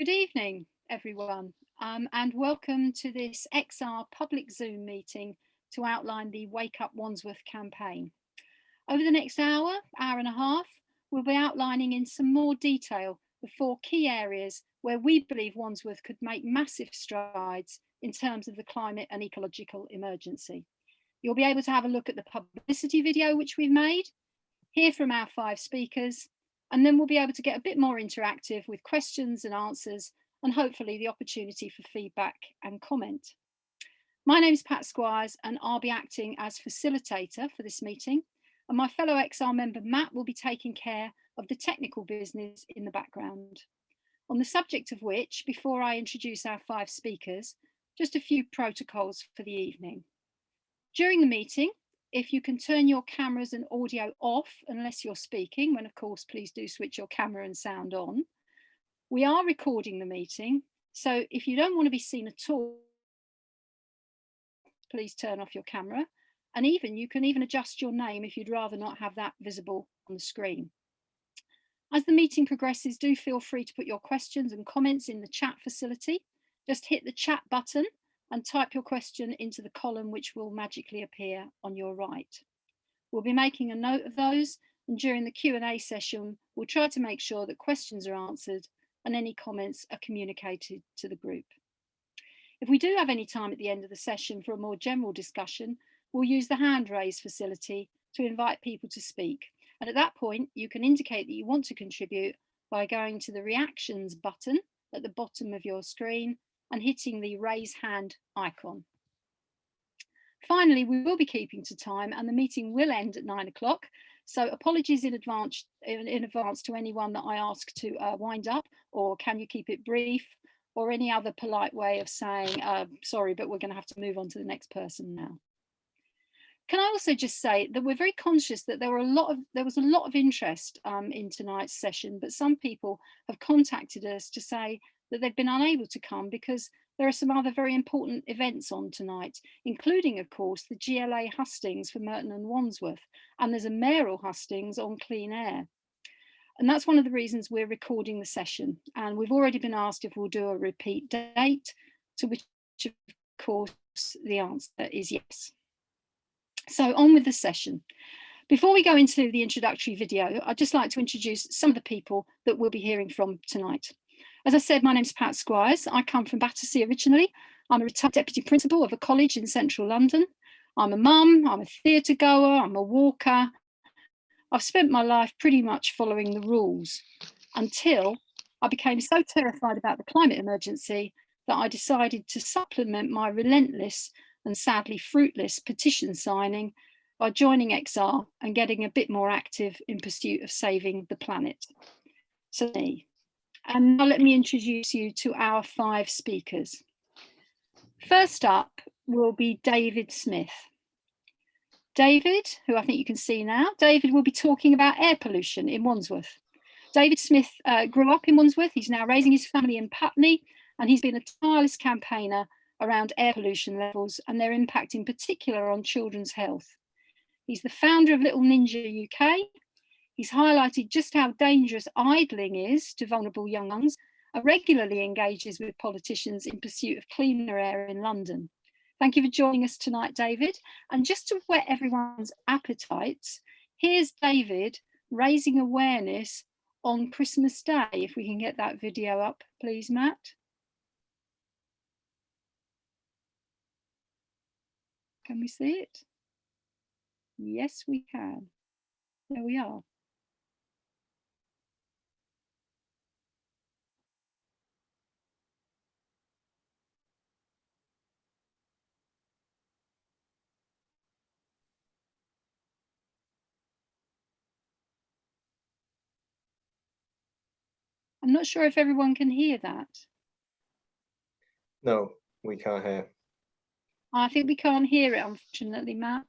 Good evening, everyone, and welcome to this XR public Zoom meeting to outline the Wake Up Wandsworth campaign. Over the next hour and a half, we'll be outlining in some more detail the 4 key areas where we believe Wandsworth could make massive strides in terms of the climate and ecological emergency. You'll be able to have a look at the publicity video which we've made, hear from our 5 speakers, and then we'll be able to get a bit more interactive with questions and answers, and hopefully the opportunity for feedback and comment. My name is Pat Squires, and I'll be acting as facilitator for this meeting, and my fellow XR member Matt will be taking care of the technical business in the background. On the subject of which, before I introduce our 5 speakers, just a few protocols for the evening. During the meeting, if you can turn your cameras and audio off unless you're speaking, when of course please do switch your camera and sound on. We are recording the meeting, so if you don't want to be seen at all, please turn off your camera, and you can even adjust your name if you'd rather not have that visible on the screen. As the meeting progresses, do feel free to put your questions and comments in the chat facility. Just hit the chat button and type your question into the column which will magically appear on your right. We'll be making a note of those, and during the Q&A session, we'll try to make sure that questions are answered and any comments are communicated to the group. If we do have any time at the end of the session for a more general discussion, we'll use the hand raise facility to invite people to speak. And at that point, you can indicate that you want to contribute by going to the reactions button at the bottom of your screen and hitting the raise hand icon. Finally, we will be keeping to time and the meeting will end at 9 o'clock. So apologies in advance to anyone that I ask to wind up, or can you keep it brief, or any other polite way of saying, sorry, but we're going to have to move on to the next person now. Can I also just say that we're very conscious that there was a lot of interest in tonight's session, but some people have contacted us to say that they've been unable to come because there are some other very important events on tonight, including, of course, the GLA hustings for Merton and Wandsworth, and there's a mayoral hustings on clean air. And that's one of the reasons we're recording the session. And we've already been asked if we'll do a repeat date, to which, of course, the answer is yes. So on with the session. Before we go into the introductory video, I'd just like to introduce some of the people that we'll be hearing from tonight. As I said, my name's Pat Squires. I come from Battersea originally. I'm a retired deputy principal of a college in central London. I'm a mum, I'm a theatre goer, I'm a walker. I've spent my life pretty much following the rules until I became so terrified about the climate emergency that I decided to supplement my relentless and sadly fruitless petition signing by joining XR and getting a bit more active in pursuit of saving the planet. So me. And now let me introduce you to our 5 speakers. First up will be David Smith. David, who I think you can see now, David will be talking about air pollution in Wandsworth. David Smith grew up in Wandsworth. He's now raising his family in Putney, and he's been a tireless campaigner around air pollution levels and their impact in particular on children's health. He's the founder of Little Ninja UK. He's highlighted just how dangerous idling is to vulnerable young lungs and regularly engages with politicians in pursuit of cleaner air in London. Thank you for joining us tonight, David. And just to whet everyone's appetites, here's David raising awareness on Christmas Day. If we can get that video up, please, Matt. Can we see it? Yes, we can. There we are. I'm not sure if everyone can hear that. No, we can't hear. I think we can't hear it, unfortunately, Matt.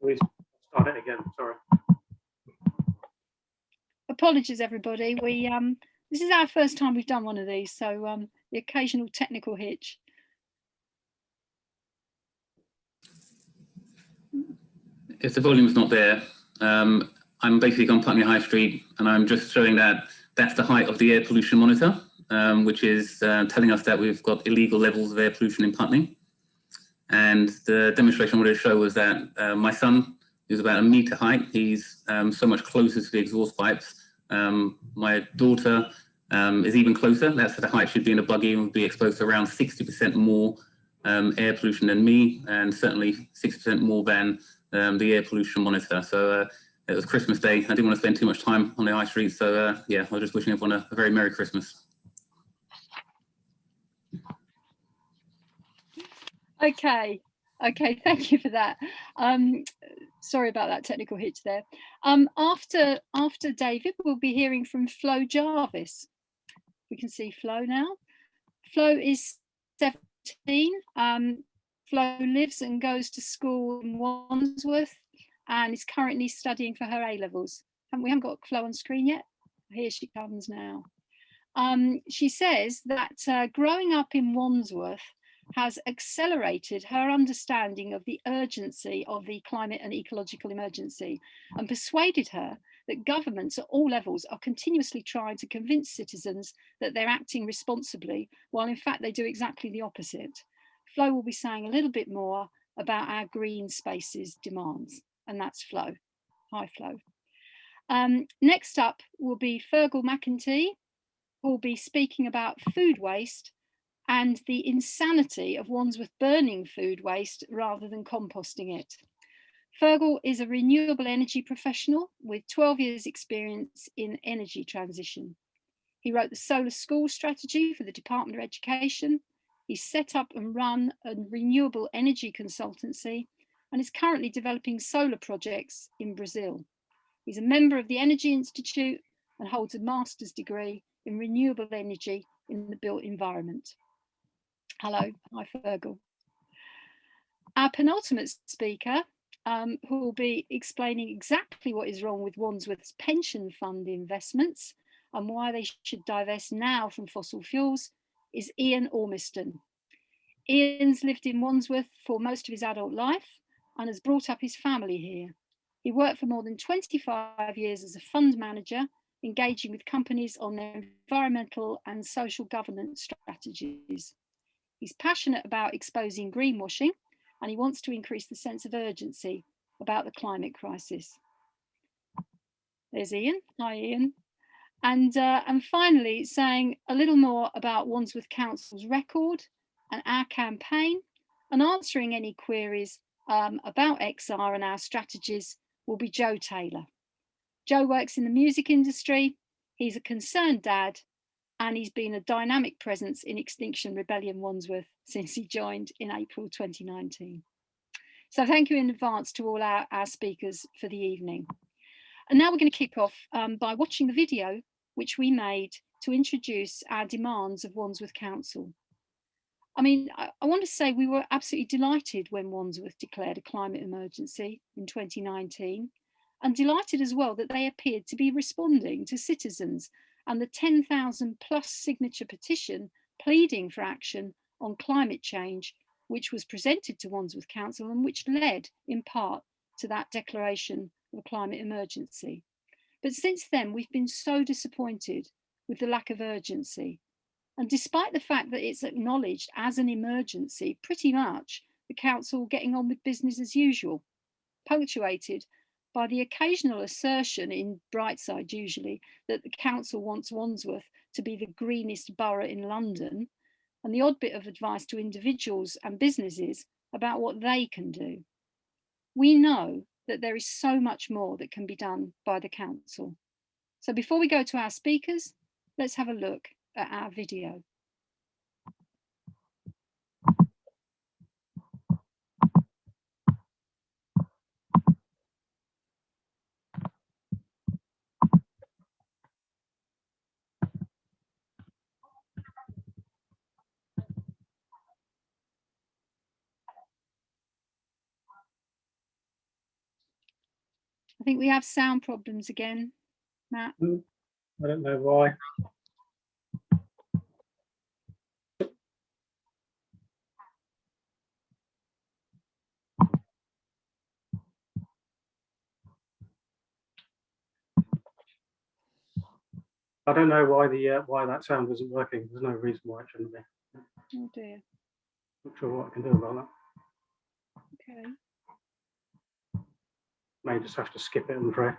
Please start it again, sorry. Apologies, everybody. This is our first time we've done one of these, so the occasional technical hitch. If the volume's not there, I'm basically on Putney High Street, and I'm just showing that That's the height of the air pollution monitor, which is telling us that we've got illegal levels of air pollution in Putney. And the demonstration I wanted to show was that my son, who's about 1 metre height, he's so much closer to the exhaust pipes. My daughter is even closer. That's the height she'd be in a buggy and would be exposed to around 60% more air pollution than me, and certainly 60% more than the air pollution monitor. So it was Christmas Day. I didn't want to spend too much time on the high street. So yeah, I was just wishing everyone a very Merry Christmas. Okay, thank you for that. Sorry about that technical hitch there. After David, we'll be hearing from Flo Jarvis. We can see Flo now. Flo is 17. Flo lives and goes to school in Wandsworth and is currently studying for her A-levels. We haven't got Flo on screen yet. Here she comes now. She says that growing up in Wandsworth has accelerated her understanding of the urgency of the climate and ecological emergency and persuaded her that governments at all levels are continuously trying to convince citizens that they're acting responsibly, while in fact they do exactly the opposite. Flo will be saying a little bit more about our green spaces demands, and that's Flo. Hi, Flo. Next up will be Fergal McEntee, who will be speaking about food waste and the insanity of Wandsworth burning food waste rather than composting it. Fergal is a renewable energy professional with 12 years experience in energy transition. He wrote the solar school strategy for the Department of Education. He set up and run a renewable energy consultancy and is currently developing solar projects in Brazil. He's a member of the Energy Institute and holds a master's degree in renewable energy in the built environment. Hello, hi Fergal. Our penultimate speaker, who will be explaining exactly what is wrong with Wandsworth's pension fund investments and why they should divest now from fossil fuels, is Ian Ormiston. Ian's lived in Wandsworth for most of his adult life and has brought up his family here. He worked for more than 25 years as a fund manager, engaging with companies on their environmental and social governance strategies. He's passionate about exposing greenwashing, and he wants to increase the sense of urgency about the climate crisis. There's Ian. Hi, Ian. And finally, saying a little more about Wandsworth Council's record and our campaign, and answering any queries about XR and our strategies will be Joe Taylor. Joe works in the music industry. He's a concerned dad, and he's been a dynamic presence in Extinction Rebellion Wandsworth since he joined in April 2019. So thank you in advance to all our speakers for the evening. And now we're going to kick off by watching the video which we made to introduce our demands of Wandsworth Council. I mean, I want to say we were absolutely delighted when Wandsworth declared a climate emergency in 2019, and delighted as well that they appeared to be responding to citizens and the 10,000 plus signature petition pleading for action on climate change, which was presented to Wandsworth Council and which led in part to that declaration of a climate emergency. But since then, we've been so disappointed with the lack of urgency. And despite the fact that it's acknowledged as an emergency, pretty much the council getting on with business as usual, punctuated by the occasional assertion, in Brightside usually, that the council wants Wandsworth to be the greenest borough in London, and the odd bit of advice to individuals and businesses about what they can do. We know that there is so much more that can be done by the council. So before we go to our speakers, let's have a look at our video. I think we have sound problems again, Matt. I don't know why. I don't know why that sound isn't working. There's no reason why it shouldn't be. Oh dear. Not sure what I can do about that. Okay. May just have to skip it and pray.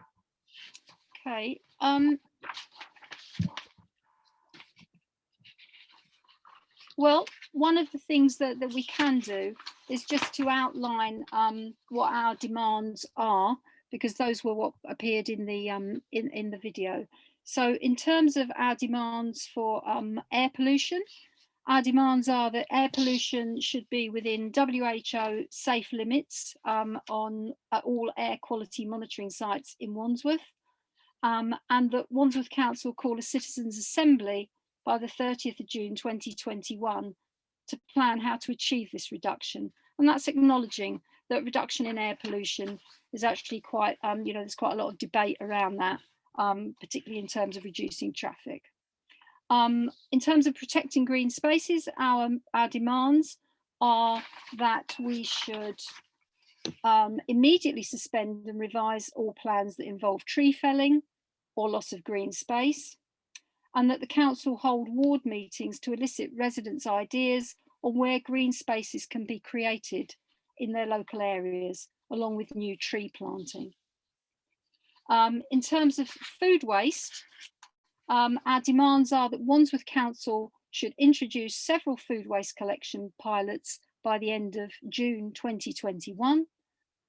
Okay. Well, one of the things that we can do is just to outline what our demands are, because those were what appeared in the in the video. So in terms of our demands for air pollution, our demands are that air pollution should be within WHO safe limits on all air quality monitoring sites in Wandsworth, and that Wandsworth Council call a citizens' assembly by the 30th of June 2021 to plan how to achieve this reduction. And that's acknowledging that reduction in air pollution is actually quite, there's quite a lot of debate around that, particularly in terms of reducing traffic. In terms of protecting green spaces, our demands are that we should immediately suspend and revise all plans that involve tree felling or loss of green space, and that the council hold ward meetings to elicit residents' ideas on where green spaces can be created in their local areas, along with new tree planting. In terms of food waste, our demands are that Wandsworth Council should introduce several food waste collection pilots by the end of June 2021.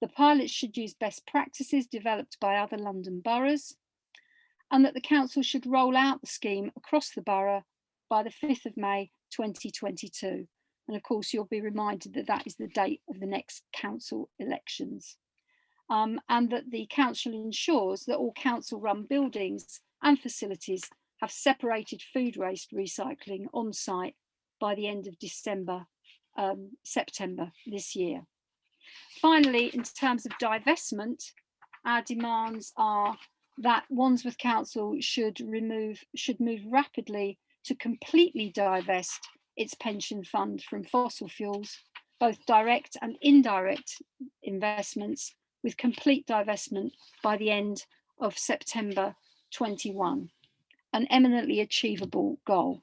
The pilots should use best practices developed by other London boroughs, and that the council should roll out the scheme across the borough by the 5th of May 2022. And of course, you'll be reminded that that is the date of the next council elections. And that the council ensures that all council-run buildings and facilities have separated food waste recycling on site by the end of September this year. Finally, in terms of divestment, our demands are that Wandsworth Council should move rapidly to completely divest its pension fund from fossil fuels, both direct and indirect investments, with complete divestment by the end of September 21, an eminently achievable goal.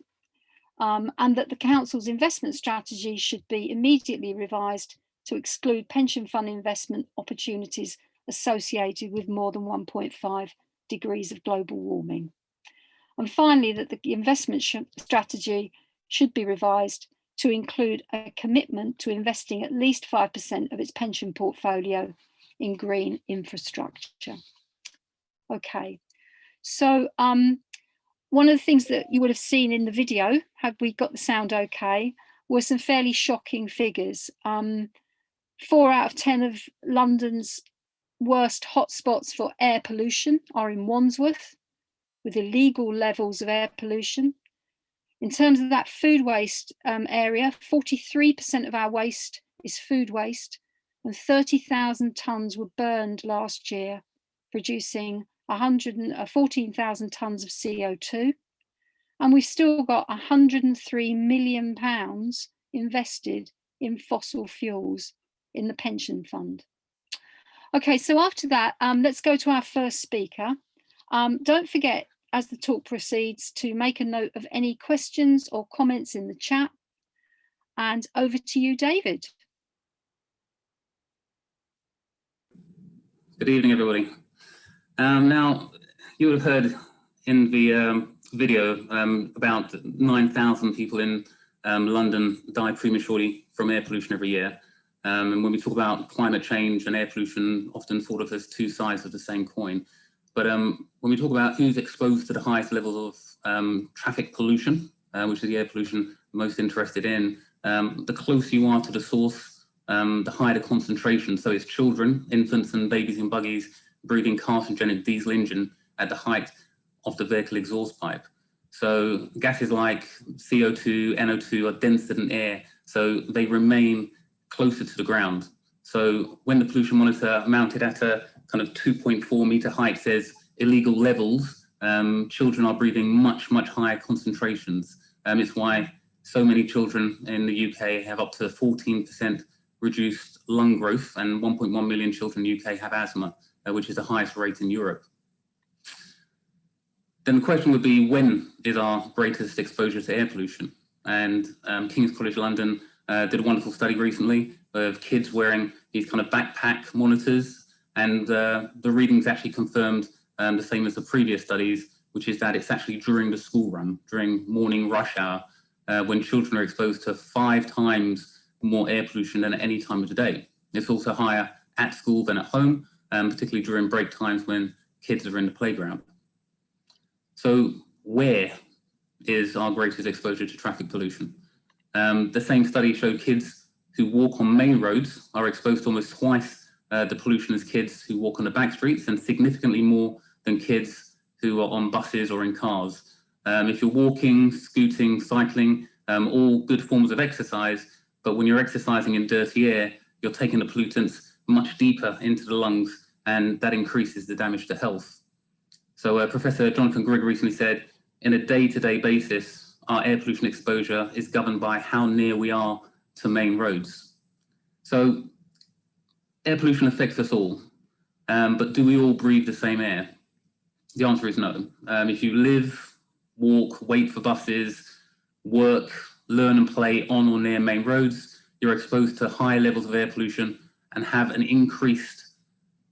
And that the council's investment strategy should be immediately revised to exclude pension fund investment opportunities associated with more than 1.5 degrees of global warming. And finally, that the investment strategy should be revised to include a commitment to investing at least 5% of its pension portfolio in green infrastructure. Okay, so one of the things that you would have seen in the video, had we got the sound okay, were some fairly shocking figures. 4 out of 10 of London's worst hotspots for air pollution are in Wandsworth, with illegal levels of air pollution. In terms of that food waste area, 43% of our waste is food waste, and 30,000 tonnes were burned last year, producing 14,000 tonnes of CO2. And we've still got £103 million invested in fossil fuels in the pension fund. Okay, so after that, let's go to our first speaker. Don't forget, as the talk proceeds, to make a note of any questions or comments in the chat. And over to you, David. Good evening, everybody. Now, you would have heard in the video about 9,000 people in London die prematurely from air pollution every year. And when we talk about climate change and air pollution, often thought of as two sides of the same coin. But when we talk about who's exposed to the highest levels of traffic pollution, which is the air pollution I'm most interested in, the closer you are to the source, the higher the concentration. So it's children, infants and babies in buggies breathing carcinogenic diesel engine at the height of the vehicle exhaust pipe. So gases like CO2, NO2 are denser than air, so they remain closer to the ground. So when the pollution monitor mounted at a kind of 2.4 meter height says illegal levels, children are breathing much higher concentrations. It's why so many children in the UK have up to 14% reduced lung growth, and 1.1 million children in the UK have asthma, which is the highest rate in Europe. Then the question would be, when is our greatest exposure to air pollution? And King's College London did a wonderful study recently of kids wearing these kind of backpack monitors, and the readings actually confirmed the same as the previous studies, which is that it's actually during the school run, during morning rush hour, when children are exposed to 5 times more air pollution than at any time of the day. It's also higher at school than at home, particularly during break times when kids are in the playground. So where is our greatest exposure to traffic pollution? The same study showed kids who walk on main roads are exposed to almost twice the pollution as kids who walk on the back streets, and significantly more than kids who are on buses or in cars. If you're walking, scooting, cycling, all good forms of exercise, but when you're exercising in dirty air, you're taking the pollutants much deeper into the lungs, and that increases the damage to health. So Professor Jonathan Grigg recently said, in a day-to-day basis, our air pollution exposure is governed by how near we are to main roads. So air pollution affects us all, but do we all breathe the same air? The answer is no. If you live, walk, wait for buses, work, learn and play on or near main roads, you're exposed to high levels of air pollution and have an increased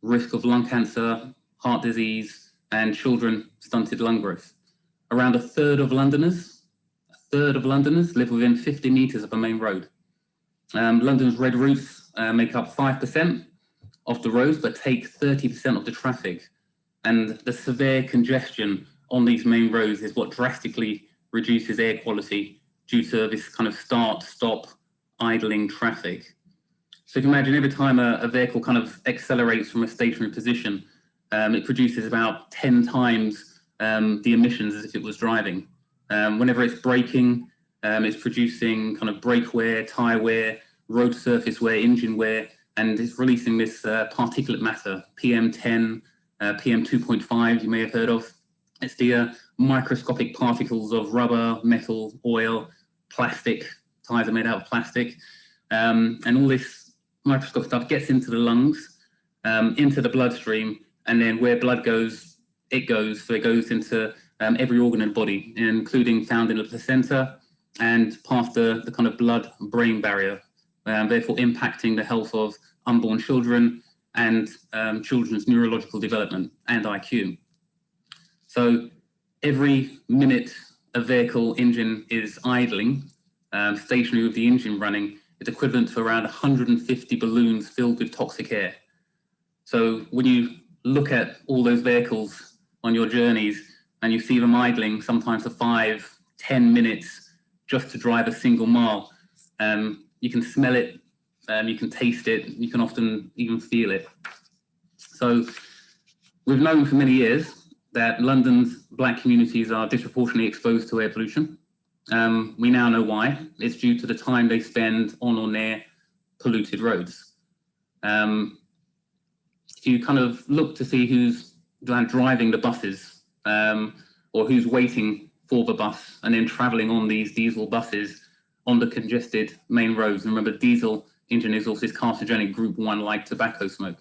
risk of lung cancer, heart disease, and children stunted lung growth. Around a third of Londoners live within 50 metres of a main road. London's red routes make up 5% of the roads, but take 30% of the traffic. And the severe congestion on these main roads is what drastically reduces air quality due to this kind of start, stop, idling traffic. So if you imagine every time a vehicle kind of accelerates from a stationary position, it produces about 10 times the emissions as if it was driving. Whenever it's braking, it's producing kind of brake wear, tyre wear, road surface wear, engine wear, and it's releasing this particulate matter, PM10, PM2.5 you may have heard of. It's the microscopic particles of rubber, metal, oil, plastic. Tyres are made out of plastic. And all this microscopic stuff gets into the lungs, into the bloodstream, and then where blood goes, it goes. So it goes into every organ in the body, including found in the placenta and past the kind of blood-brain barrier, therefore impacting the health of unborn children and children's neurological development and IQ. So every minute a vehicle engine is idling, stationary with the engine running, it's equivalent to around 150 balloons filled with toxic air. So when you look at all those vehicles on your journeys and you see them idling sometimes for 5, 10 minutes just to drive a single mile, you can smell it, you can taste it, you can often even feel it. So we've known for many years that London's black communities are disproportionately exposed to air pollution. We now know why. It's due to the time they spend on or near polluted roads. If you kind of look to see who's driving the buses or who's waiting for the bus and then travelling on these diesel buses on the congested main roads, and remember diesel engine exhaust is carcinogenic group 1 like tobacco smoke.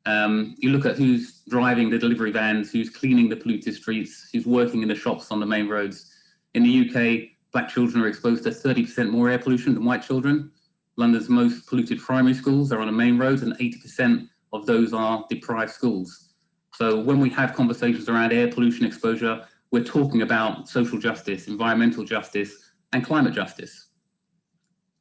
You look at who's driving the delivery vans, who's cleaning the polluted streets, who's working in the shops on the main roads. In the UK, black children are exposed to 30% more air pollution than white children. London's most polluted primary schools are on the main roads, and 80% of those are deprived schools. So when we have conversations around air pollution exposure, we're talking about social justice, environmental justice, and climate justice.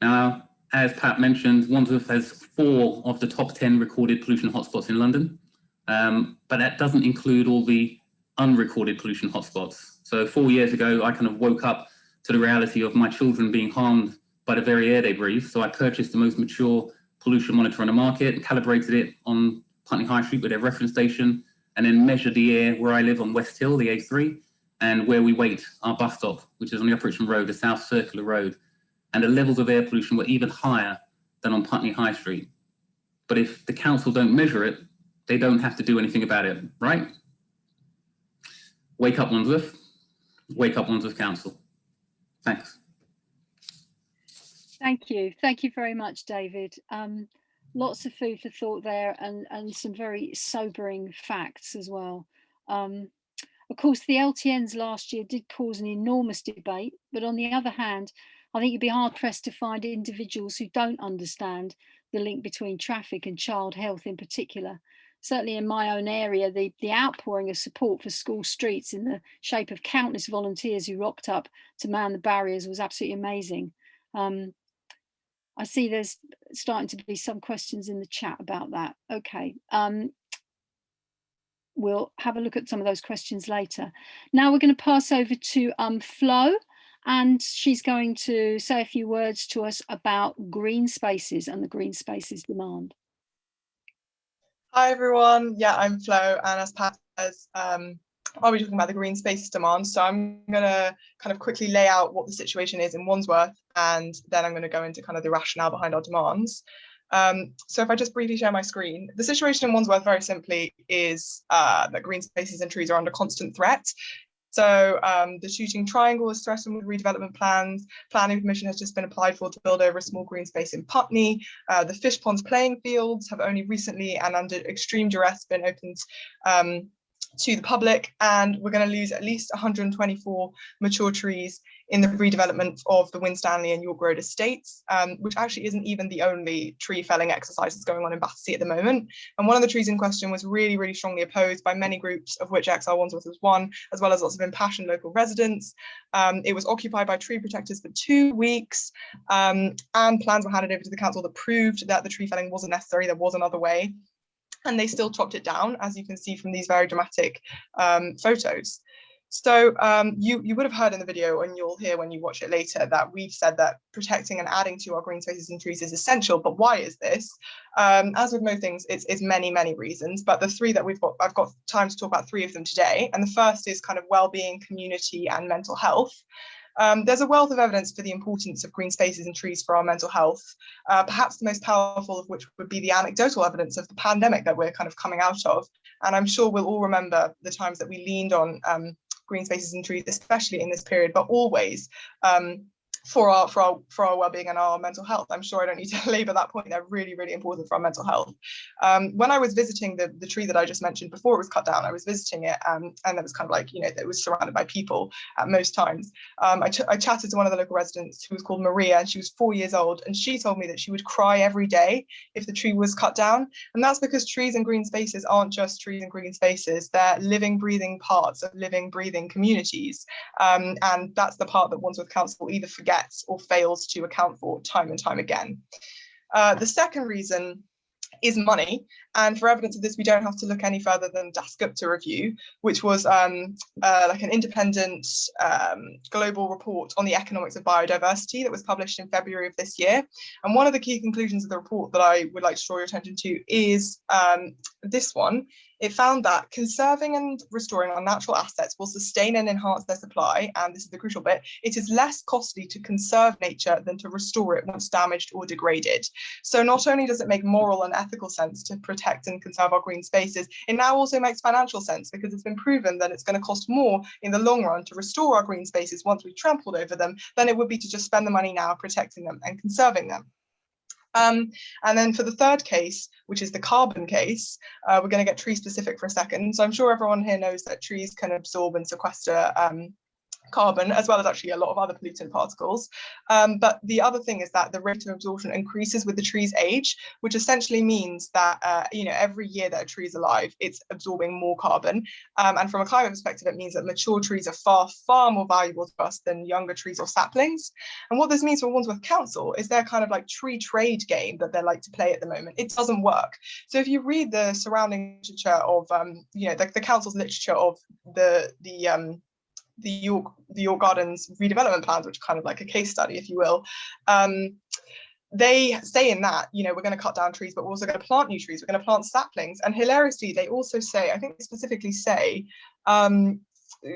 Now, as Pat mentioned, Wandsworth has 4 of the top 10 recorded pollution hotspots in London, but that doesn't include all the unrecorded pollution hotspots. So 4 years ago, I kind of woke up to the reality of my children being harmed by the very air they breathe. So I purchased the most mature pollution monitor on the market and calibrated it on Putney High Street with their reference station, and then measured the air where I live on West Hill, the A3, and where we wait, our bus stop, which is on the Upper Richmond Road, the South Circular Road. And the levels of air pollution were even higher than on Putney High Street. But if the council don't measure it, they don't have to do anything about it, right? Wake Up Wandsworth, Wake Up Wandsworth Council. Thanks. Thank you very much, David. Lots of food for thought there, and some very sobering facts as well. Of course, the LTNs last year did cause an enormous debate, but on the other hand, I think you'd be hard pressed to find individuals who don't understand the link between traffic and child health in particular. Certainly in my own area, the outpouring of support for school streets in the shape of countless volunteers who rocked up to man the barriers was absolutely amazing. I see there's starting to be some questions in the chat about that. Okay. We'll have a look at some of those questions later. Now we're going to pass over to Flo, and she's going to say a few words to us about green spaces and the green spaces demand. Hi everyone, yeah, I'm Flo, and as Pat says, I'll be talking about the green spaces demand. So I'm going to kind of quickly lay out what the situation is in Wandsworth, and then I'm going to go into kind of the rationale behind our demands. So if I just briefly share my screen, the situation in Wandsworth very simply is that green spaces and trees are under constant threat. So the shooting triangle is threatened with redevelopment plans. Planning permission has just been applied for to build over a small green space in Putney. The fish ponds playing fields have only recently and under extreme duress been opened to the public, and we're going to lose at least 124 mature trees in the redevelopment of the Winstanley and York Road estates, which actually isn't even the only tree felling exercise that's going on in Battersea at the moment. And one of the trees in question was really, really strongly opposed by many groups, of which XR Wandsworth was one, as well as lots of impassioned local residents. It was occupied by tree protectors for 2 weeks, and plans were handed over to the council that proved that the tree felling wasn't necessary, there was another way. And they still chopped it down, as you can see from these very dramatic photos. So you would have heard in the video, and you'll hear when you watch it later, that we've said that protecting and adding to our green spaces and trees is essential. But why is this? As with most things, it's many, many reasons. But the three that I've got time to talk about 3 of them today. And the first is kind of well-being, community, and mental health. There's a wealth of evidence for the importance of green spaces and trees for our mental health, perhaps the most powerful of which would be the anecdotal evidence of the pandemic that we're kind of coming out of. And I'm sure we'll all remember the times that we leaned on green spaces and trees, especially in this period, but always for our well-being and our mental health. I'm sure I don't need to labour that point. They're really, really important for our mental health. When I was visiting the tree that I just mentioned before it was cut down, I was visiting it, and it was kind of like, it was surrounded by people at most times. I chatted to one of the local residents who was called Maria, and she was 4 years old, and she told me that she would cry every day if the tree was cut down. And that's because trees and green spaces aren't just trees and green spaces, they're living, breathing parts of living, breathing communities. And that's the part that Wandsworth Council either forgets or fails to account for time and time again. The second reason is money, and for evidence of this we don't have to look any further than Dasgupta review, which was like an independent global report on the economics of biodiversity that was published in February of this year. And one of the key conclusions of the report that I would like to draw your attention to is this one. It found that conserving and restoring our natural assets will sustain and enhance their supply, and this is the crucial bit, it is less costly to conserve nature than to restore it once damaged or degraded. So not only does it make moral and ethical sense to protect and conserve our green spaces, it now also makes financial sense, because it's been proven that it's going to cost more in the long run to restore our green spaces once we've trampled over them than it would be to just spend the money now protecting them and conserving them. And then for the third case, which is the carbon case, we're going to get tree specific for a second. So I'm sure everyone here knows that trees can absorb and sequester carbon, as well as actually a lot of other pollutant particles. But the other thing is that the rate of absorption increases with the tree's age, which essentially means that every year that a tree is alive, it's absorbing more carbon. And from a climate perspective, it means that mature trees are far, far more valuable to us than younger trees or saplings. And what this means for Wandsworth Council is their kind of like tree trade game that they like to play at the moment. It doesn't work. So if you read the surrounding literature of the council's literature of the York Gardens redevelopment plans, which are kind of like a case study, if you will, they say in that, we're going to cut down trees, but we're also going to plant new trees, we're going to plant saplings. And hilariously, they also say, I think they specifically say,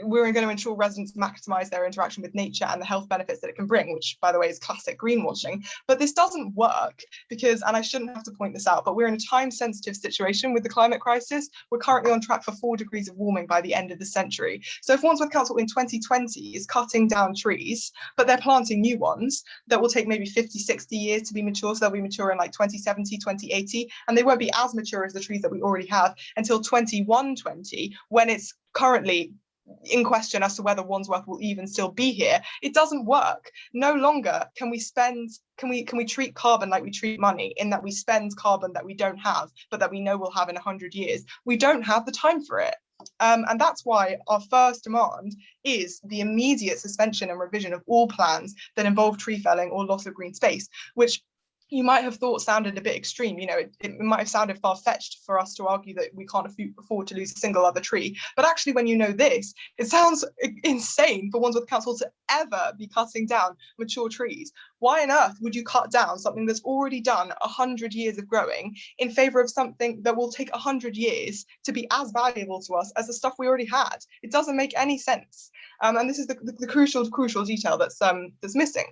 we're going to ensure residents maximize their interaction with nature and the health benefits that it can bring, which, by the way, is classic greenwashing. But this doesn't work because, and I shouldn't have to point this out, but we're in a time-sensitive situation with the climate crisis. We're currently on track for 4 degrees of warming by the end of the century. So if Wandsworth Council in 2020 is cutting down trees, but they're planting new ones that will take maybe 50, 60 years to be mature, so they'll be mature in like 2070, 2080, and they won't be as mature as the trees that we already have until 2120, when it's currently in question as to whether Wandsworth will even still be here. It doesn't work. No longer can we treat carbon like we treat money, in that we spend carbon that we don't have, but that we know we'll have in 100 years. We don't have the time for it. And that's why our first demand is the immediate suspension and revision of all plans that involve tree felling or loss of green space, which you might have thought sounded a bit extreme. You know, it might have sounded far-fetched for us to argue that we can't afford to lose a single other tree. But actually, when you know this, it sounds insane for Wandsworth Council to ever be cutting down mature trees. Why on earth would you cut down something that's already done 100 years of growing in favour of something that will take 100 years to be as valuable to us as the stuff we already had? It doesn't make any sense. And this is the crucial detail that's missing.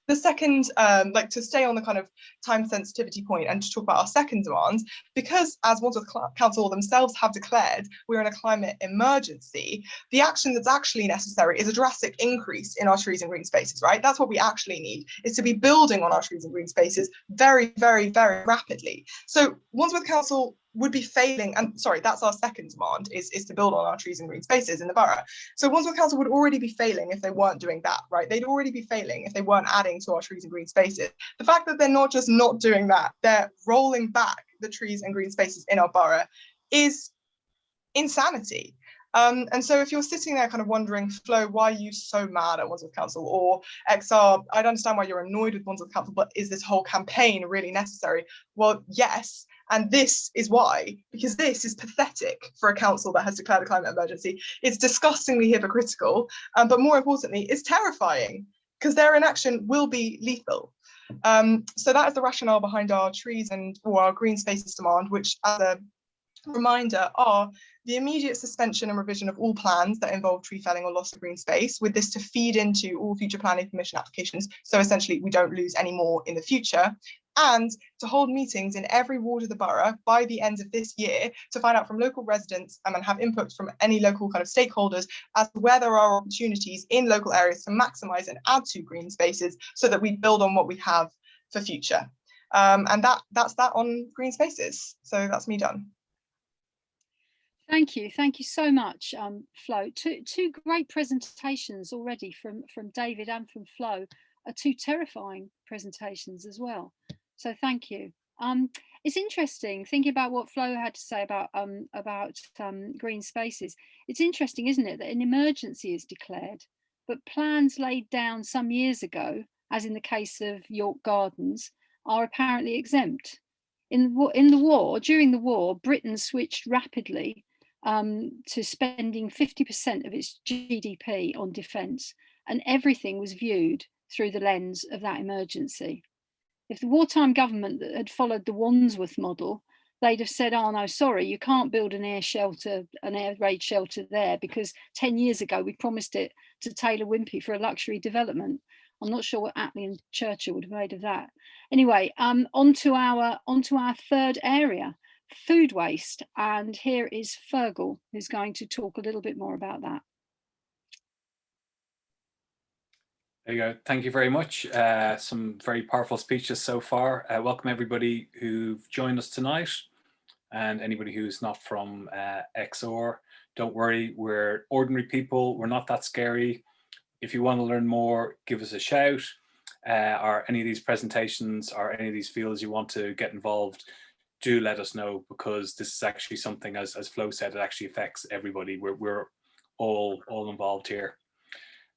The second, like to stay on the kind of time sensitivity point and to talk about our second demand, because as Wandsworth Council themselves have declared, we're in a climate emergency, the action that's actually necessary is a drastic increase in our trees and green spaces, right? That's what we actually need, is to be building on our trees and green spaces very, very, very rapidly. So Wandsworth Council would be failing, and sorry, that's our second demand, is to build on our trees and green spaces in the borough. So Wandsworth Council would already be failing if they weren't doing that, right? They'd already be failing if they weren't adding to our trees and green spaces. The fact that they're not just not doing that, they're rolling back the trees and green spaces in our borough is insanity. And so if you're sitting there kind of wondering, Flo, why are you so mad at Wandsworth Council? Or XR, I'd understand why you're annoyed with Wandsworth Council, but is this whole campaign really necessary? Well, yes. And this is why, because this is pathetic for a council that has declared a climate emergency. It's disgustingly hypocritical, but more importantly, it's terrifying, because their inaction will be lethal. So that is the rationale behind our trees or our green spaces demand, which, as a reminder, are the immediate suspension and revision of all plans that involve tree felling or loss of green space, with this to feed into all future planning permission applications. So essentially, we don't lose any more in the future. And to hold meetings in every ward of the borough by the end of this year to find out from local residents and have input from any local kind of stakeholders as to where there are opportunities in local areas to maximise and add to green spaces so that we build on what we have for future. And that's that on green spaces. So that's me done. Thank you so much, Flo. Two great presentations already from David and from Flo. Two terrifying presentations as well. So thank you. It's interesting thinking about what Flo had to say about green spaces. It's interesting, isn't it, that an emergency is declared, but plans laid down some years ago, as in the case of York Gardens, are apparently exempt. During the war, Britain switched rapidly to spending 50% of its GDP on defence, and everything was viewed through the lens of that emergency. If the wartime government had followed the Wandsworth model, they'd have said, oh no, sorry, you can't build an air raid shelter there because 10 years ago we promised it to Taylor Wimpey for a luxury development. I'm not sure what Attlee and Churchill would have made of that. Anyway, onto our third area, food waste. And here is Fergal, who's going to talk a little bit more about that. There you go. Thank you very much. Some very powerful speeches so far. Welcome everybody who've joined us tonight, and anybody who's not from XR. Don't worry, we're ordinary people. We're not that scary. If you want to learn more, give us a shout. Or any of these presentations or any of these fields you want to get involved, do let us know, because this is actually something, as Flo said, it actually affects everybody. We're all involved here.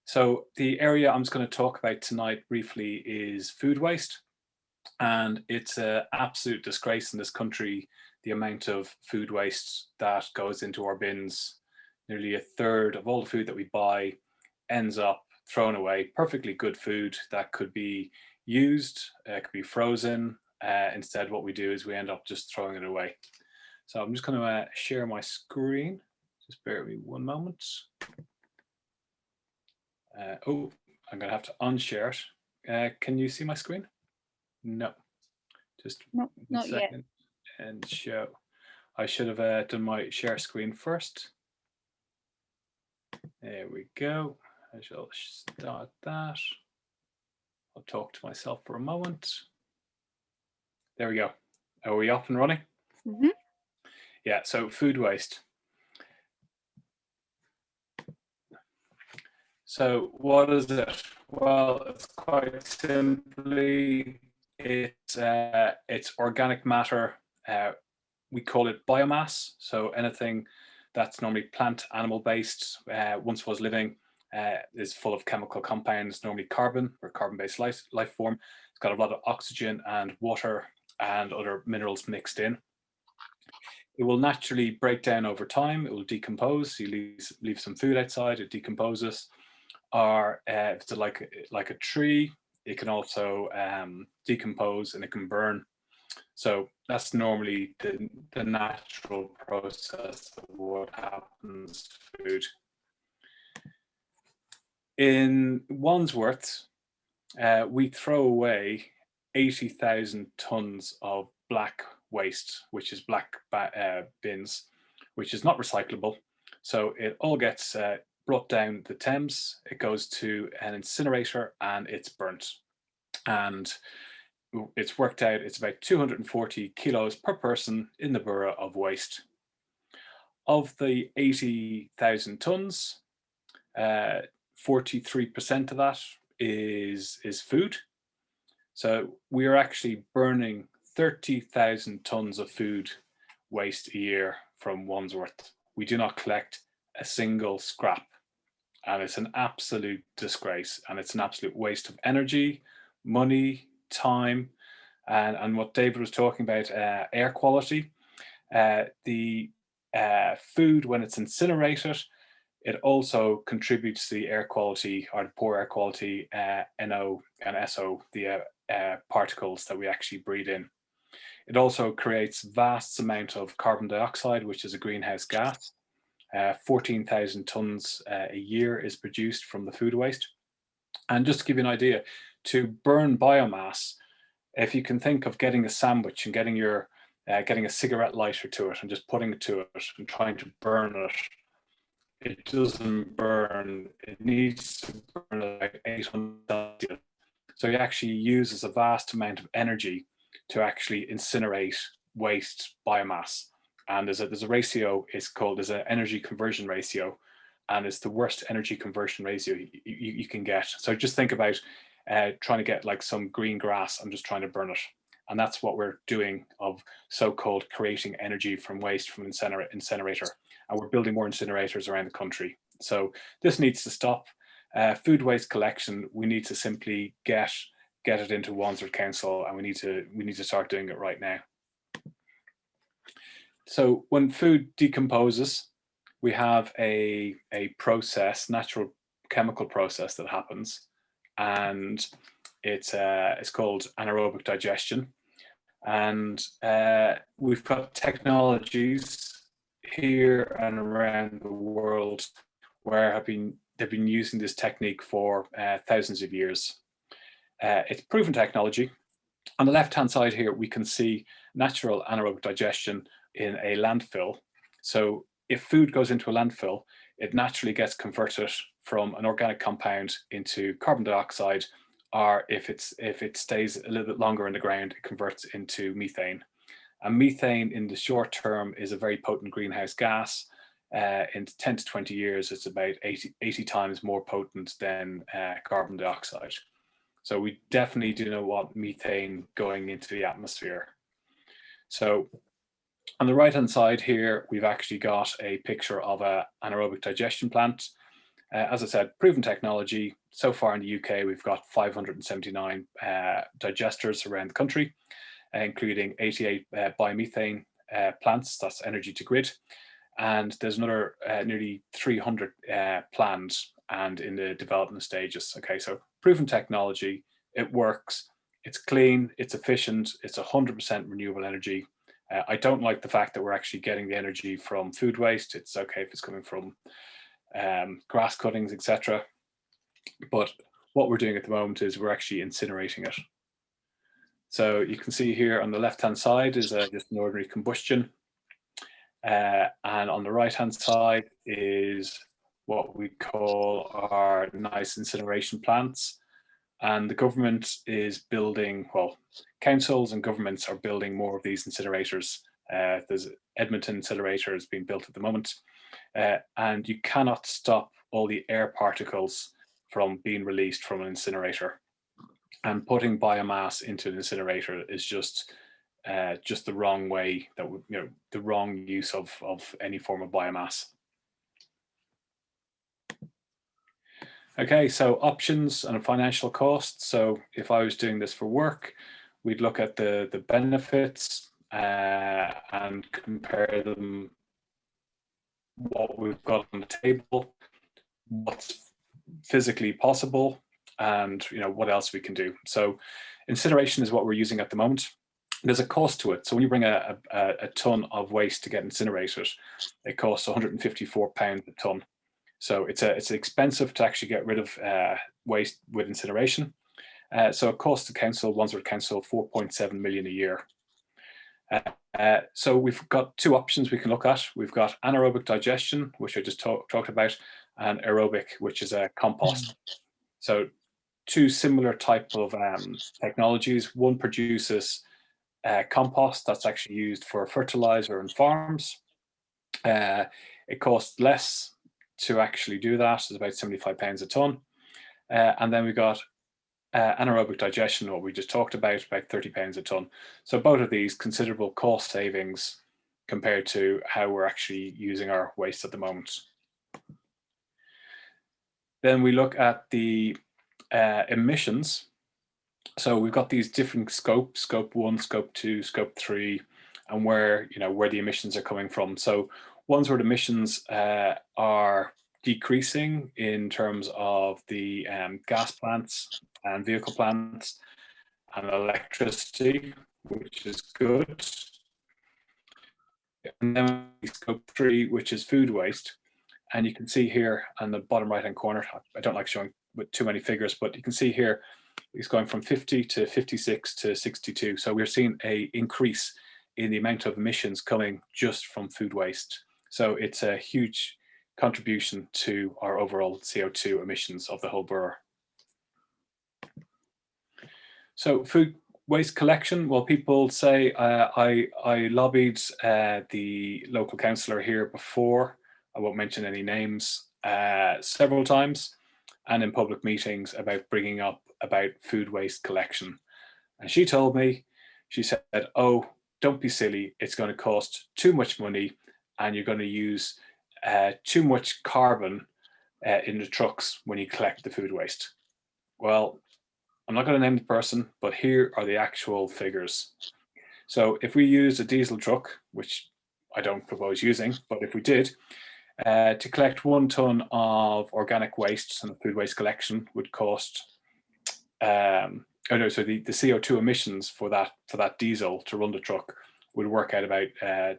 So the area I'm just going to talk about tonight briefly is food waste. And it's an absolute disgrace in this country, the amount of food waste that goes into our bins. Nearly a third of all the food that we buy ends up thrown away. Perfectly good food that could be used, could be frozen. Instead, what we do is we end up just throwing it away. So I'm just going to share my screen. Just bear with me one moment. Oh, I'm going to have to unshare it. Can you see my screen? No. Just not yet. And show. I should have done my share screen first. There we go. I shall start that. I'll talk to myself for a moment. There we go. Are we up and running? Mm-hmm. Yeah, so food waste. So what is it? Well, it's quite simply, it's organic matter. We call it biomass. So anything that's normally plant, animal based, once was living, is full of chemical compounds, normally carbon or carbon-based life form. It's got a lot of oxygen and water and other minerals mixed in. It will naturally break down over time. It will decompose. You leave some food outside, it decomposes. Or if it's like a tree, it can also decompose and it can burn. So that's normally the natural process of what happens to food. In Wandsworth, we throw away 80,000 tons of black waste, which is black bins, which is not recyclable. So it all gets brought down the Thames, it goes to an incinerator and it's burnt. And it's worked out, it's about 240 kilos per person in the borough of waste. Of the 80,000 tons, 43% of that is food. So we are actually burning 30,000 tons of food waste a year from Wandsworth. We do not collect a single scrap, and it's an absolute disgrace, and it's an absolute waste of energy, money, time, and what David was talking about, air quality. The food, when it's incinerated, it also contributes to the air quality, or the poor air quality, NO and SO, the particles that we actually breathe in. It also creates vast amount of carbon dioxide, which is a greenhouse gas. 14,000 tons a year is produced from the food waste. And just to give you an idea, to burn biomass, if you can think of getting a sandwich and getting a cigarette lighter to it and just putting it to it and trying to burn it, it doesn't burn. It needs to burn at like 800 Celsius. So it actually uses a vast amount of energy to actually incinerate waste biomass. And there's a ratio, there's an energy conversion ratio, and it's the worst energy conversion ratio you can get. So just think about trying to get like some green grass and just trying to burn it. And that's what we're doing, of so-called creating energy from waste from incinerator. And we're building more incinerators around the country. So this needs to stop. Food waste collection, we need to simply get it into Wandsworth Council, and we need to start doing it right now. So when food decomposes, we have a process, natural chemical process that happens, and it's called anaerobic digestion. And we've got technologies here and around the world where they've been using this technique for thousands of years. It's proven technology. On the left-hand side here, we can see natural anaerobic digestion in a landfill. So if food goes into a landfill, it naturally gets converted from an organic compound into carbon dioxide, or if it stays a little bit longer in the ground, it converts into methane. And methane in the short term is a very potent greenhouse gas. In 10 to 20 years, it's about 80 times more potent than carbon dioxide. So we definitely do not want methane going into the atmosphere. So on the right-hand side here, we've actually got a picture of an anaerobic digestion plant. As I said, proven technology. So far in the UK, we've got 579 digesters around the country, including 88 biomethane plants, that's energy to grid. And there's another nearly 300 planned and in the development stages. Okay, so proven technology, it works, it's clean, it's efficient, it's 100% renewable energy. I don't like the fact that we're actually getting the energy from food waste. It's okay if it's coming from grass cuttings, etc. But what we're doing at the moment is we're actually incinerating it. So you can see here on the left-hand side is just an ordinary combustion. And on the right-hand side is what we call our nice incineration plants. And the government is building, well, councils and governments are building more of these incinerators. There's Edmonton incinerator is being built at the moment. And you cannot stop all the air particles from being released from an incinerator. And putting biomass into an incinerator is just the wrong way, that the wrong use of any form of biomass. Okay, so options and financial costs. So if I was doing this for work, we'd look at the benefits and compare them, what we've got on the table, what's physically possible, and what else we can do. So incineration is what we're using at the moment. There's a cost to it. So when you bring a ton of waste to get incinerated, it costs £154 a ton. So it's expensive to actually get rid of waste with incineration. So it costs the council, Wandsworth Council, 4.7 million a year. So we've got two options we can look at. We've got anaerobic digestion, which I just talked about, and aerobic, which is a compost. So two similar type of technologies. One produces compost that's actually used for fertilizer in farms. It costs less to actually do that. It's about £75 a ton. And then we got anaerobic digestion, what we just talked about £30 a ton. So both of these considerable cost savings compared to how we're actually using our waste at the moment. Then we look at the emissions. So we've got these different scopes, scope 1, scope 2, scope 3, and where the emissions are coming from. So Wandsworth emissions are decreasing in terms of the gas plants and vehicle plants and electricity, which is good. And then scope 3, which is food waste. And you can see here on the bottom right-hand corner, I don't like showing with too many figures, but you can see here, it's going from 50 to 56 to 62. So we're seeing an increase in the amount of emissions coming just from food waste. So it's a huge contribution to our overall CO2 emissions of the whole borough. So food waste collection, well, people say I lobbied the local councillor here before, I won't mention any names, several times, and in public meetings about bringing up about food waste collection. And she told me, she said, oh, don't be silly, it's going to cost too much money and you're going to use too much carbon in the trucks when you collect the food waste. Well, I'm not going to name the person, but here are the actual figures. So if we use a diesel truck, which I don't propose using, but if we did, to collect 1 ton of organic waste, and the food waste collection would cost, the CO2 emissions for that diesel to run the truck would work out about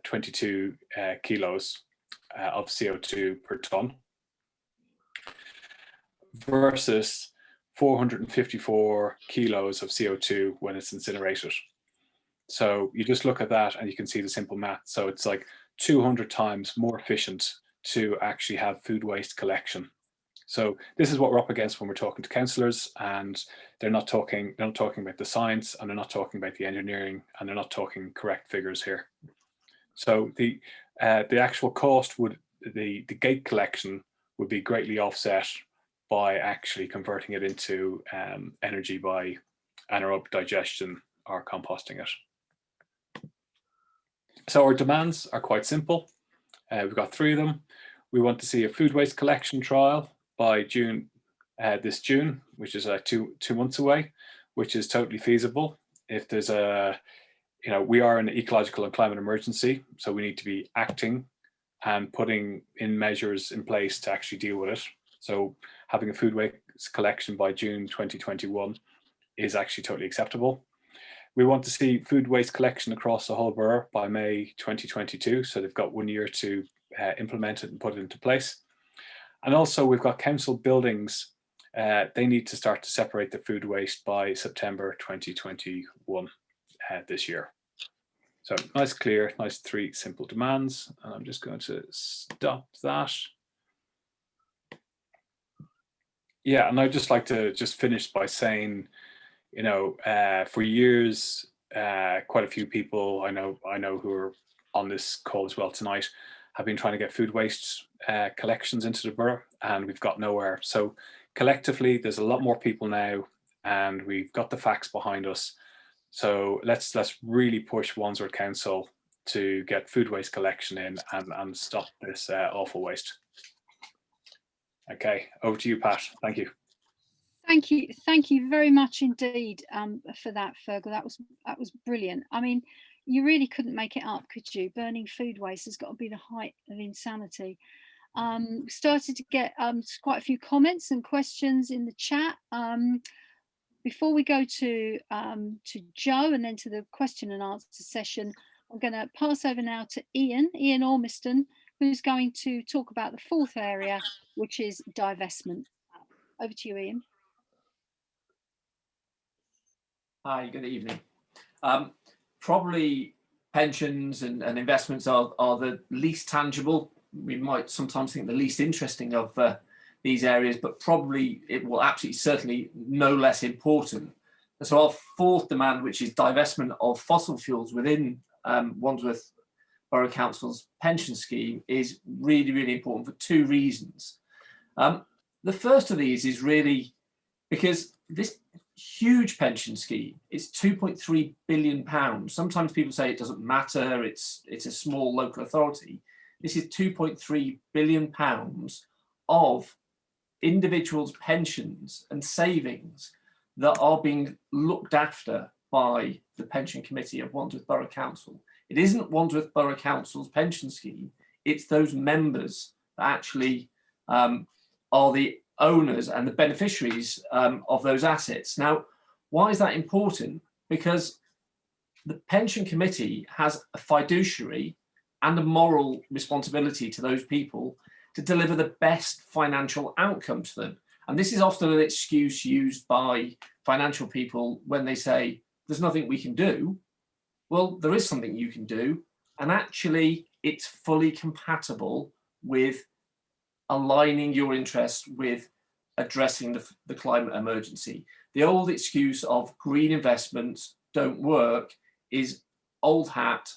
22 kilos of CO2 per ton, versus 454 kilos of CO2 when it's incinerated. So you just look at that and you can see the simple math. So it's like 200 times more efficient to actually have food waste collection. So this is what we're up against when we're talking to councillors, and they're not talking about the science, and they're not talking about the engineering, and they're not talking correct figures here. So the actual cost would, the gate collection would be greatly offset by actually converting it into energy by anaerobic digestion or composting it. So our demands are quite simple. We've got 3 of them. We want to see a food waste collection trial by June, this June, which is 2 months away, which is totally feasible. If there's we are in an ecological and climate emergency, so we need to be acting and putting in measures in place to actually deal with it. So having a food waste collection by June 2021 is actually totally acceptable. We want to see food waste collection across the whole borough by May 2022. So they've got 1 year to implement it and put it into place. And also we've got council buildings. They need to start to separate the food waste by September 2021 this year. So nice, clear, nice 3 simple demands. And I'm just going to stop that. Yeah, and I'd just like to just finish by saying, for years, quite a few people I know who are on this call as well tonight have been trying to get food waste collections into the borough, and we've got nowhere. So collectively, there's a lot more people now, and we've got the facts behind us. So let's really push Wandsworth Council to get food waste collection in and stop this awful waste. Okay, over to you, Pat. Thank you. Thank you very much indeed for that, Fergal. That was brilliant. I mean, you really couldn't make it up, could you? Burning food waste has got to be the height of insanity. Started to get quite a few comments and questions in the chat. Before we go to Joe and then to the question and answer session, I'm going to pass over now to Ian Ormiston, who's going to talk about the fourth area, which is divestment. Over to you, Ian. Hi, good evening. Probably pensions and investments are the least tangible. We might sometimes think the least interesting of these areas, but probably it will absolutely certainly no less important. And so our fourth demand, which is divestment of fossil fuels within Wandsworth Borough Council's pension scheme, is really, really important for two reasons. The first of these is really because this huge pension scheme, it's £2.3 billion. Sometimes people say it doesn't matter, it's a small local authority. This is £2.3 billion of individuals' pensions and savings that are being looked after by the pension committee of Wandsworth Borough Council. It isn't Wandsworth Borough Council's pension scheme, it's those members that actually are the owners and the beneficiaries of those assets. Now, why is that important? Because the pension committee has a fiduciary and a moral responsibility to those people to deliver the best financial outcome to them. And this is often an excuse used by financial people when they say, there's nothing we can do. Well, there is something you can do. And actually, it's fully compatible with aligning your interests with addressing the climate emergency. The old excuse of green investments don't work is old hat,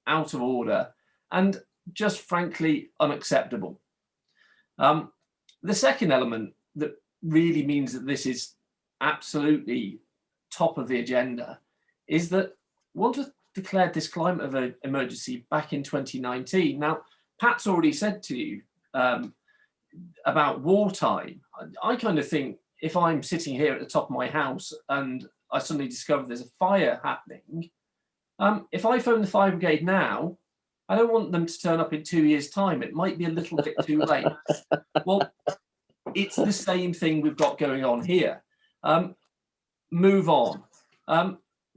out of order, and just frankly unacceptable. The second element that really means that this is absolutely top of the agenda is that Wandsworth declared this climate emergency back in 2019. Now, Pat's already said to you about wartime. I kind of think if I'm sitting here at the top of my house and I suddenly discover there's a fire happening, if I phone the fire brigade now, I don't want them to turn up in 2 years' time. It might be a little bit too late. Well, it's the same thing we've got going on here. Move on.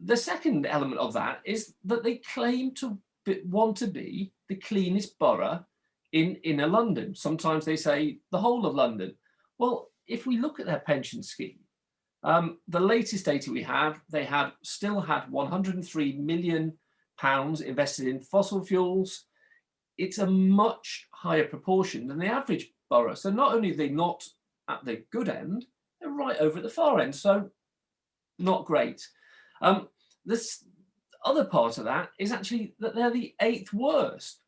The second element of that is that they claim to want to be the cleanest borough in inner London. Sometimes they say the whole of London. Well, if we look at their pension scheme, the latest data we have, they still had £103 million invested in fossil fuels. It's a much higher proportion than the average borough. So not only are they not at the good end, they're right over at the far end. So not great. This other part of that is actually that they're the 8th worst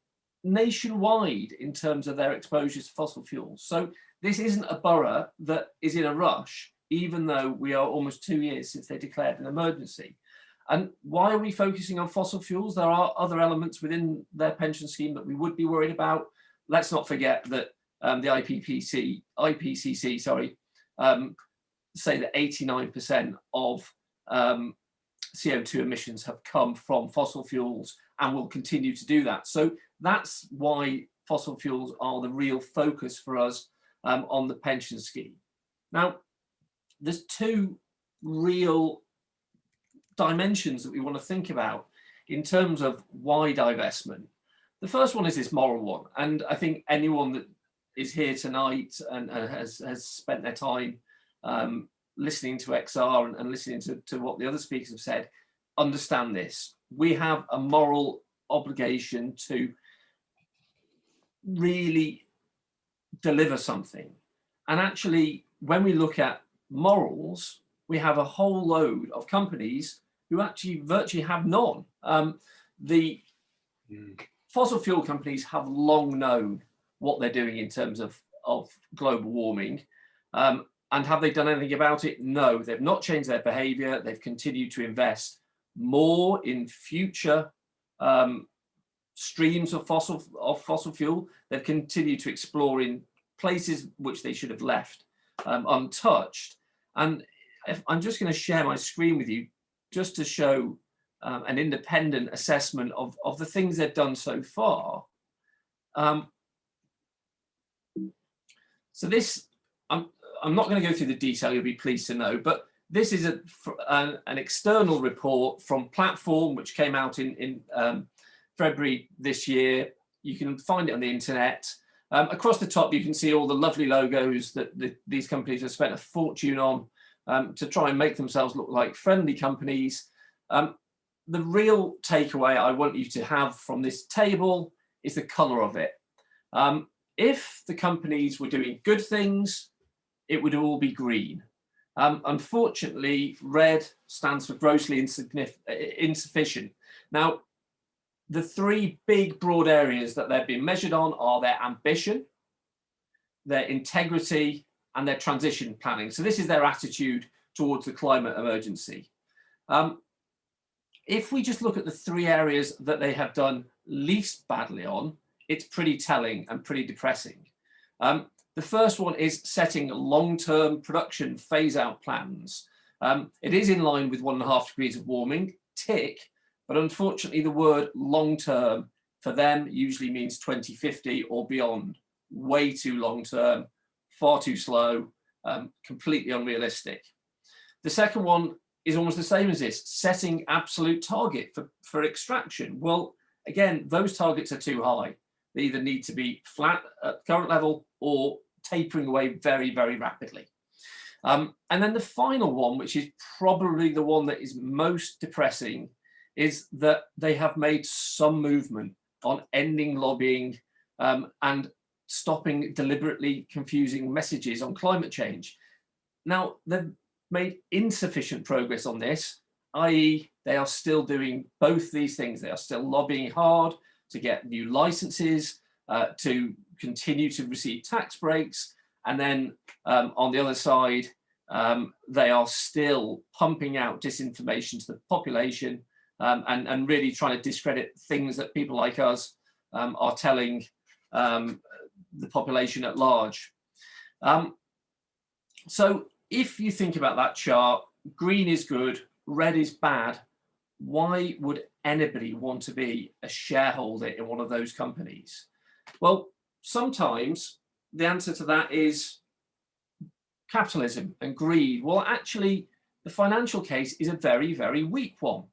nationwide in terms of their exposure to fossil fuels. So this isn't a borough that is in a rush, even though we are almost 2 years since they declared an emergency. And why are we focusing on fossil fuels? There are other elements within their pension scheme that we would be worried about. Let's not forget that the IPCC, say that 89% of CO2 emissions have come from fossil fuels and will continue to do that. So that's why fossil fuels are the real focus for us on the pension scheme. Now, there's two real dimensions that we want to think about in terms of why divestment. The first one is this moral one, and I think anyone that is here tonight and has spent their time listening to XR and listening to what the other speakers have said, understand this. We have a moral obligation to really deliver something. And actually, when we look at morals, we have a whole load of companies who actually virtually have none. The fossil fuel companies have long known what they're doing in terms of global warming. And And have they done anything about it? No, they've not changed their behavior. They've continued to invest more in future streams of fossil fuel. They've continued to explore in places which they should have left untouched. And I'm just going to share my screen with you just to show an independent assessment of the things they've done so far. So this, I'm not going to go through the detail, you'll be pleased to know, but this is an external report from Platform, which came out in February this year. You can find it on the internet. Across the top, you can see all the lovely logos that these companies have spent a fortune on to try and make themselves look like friendly companies. The real takeaway I want you to have from this table is the colour of it. If the companies were doing good things, it would all be green. Unfortunately, red stands for grossly insufficient. Now, the three big broad areas that they've been measured on are their ambition, their integrity, and their transition planning. So this is their attitude towards the climate emergency. If we just look at the three areas that they have done least badly on, it's pretty telling and pretty depressing. The first one is setting long-term production phase-out plans. It is in line with 1.5 degrees of warming, tick, but unfortunately the word long-term for them usually means 2050 or beyond. Way too long-term, far too slow, completely unrealistic. The second one is almost the same as this, setting absolute target for extraction. Well, again, those targets are too high. They either need to be flat at current level or tapering away very, very rapidly. And then the final one, which is probably the one that is most depressing, is that they have made some movement on ending lobbying and stopping deliberately confusing messages on climate change. Now, they've made insufficient progress on this, i.e. they are still doing both these things. They are still lobbying hard to get new licenses, to continue to receive tax breaks. And then on the other side, they are still pumping out disinformation to the population and really trying to discredit things that people like us are telling the population at large. So if you think about that chart, green is good, red is bad. Why would anybody want to be a shareholder in one of those companies? Well, sometimes the answer to that is capitalism and greed. Well, actually, the financial case is a very, very weak one.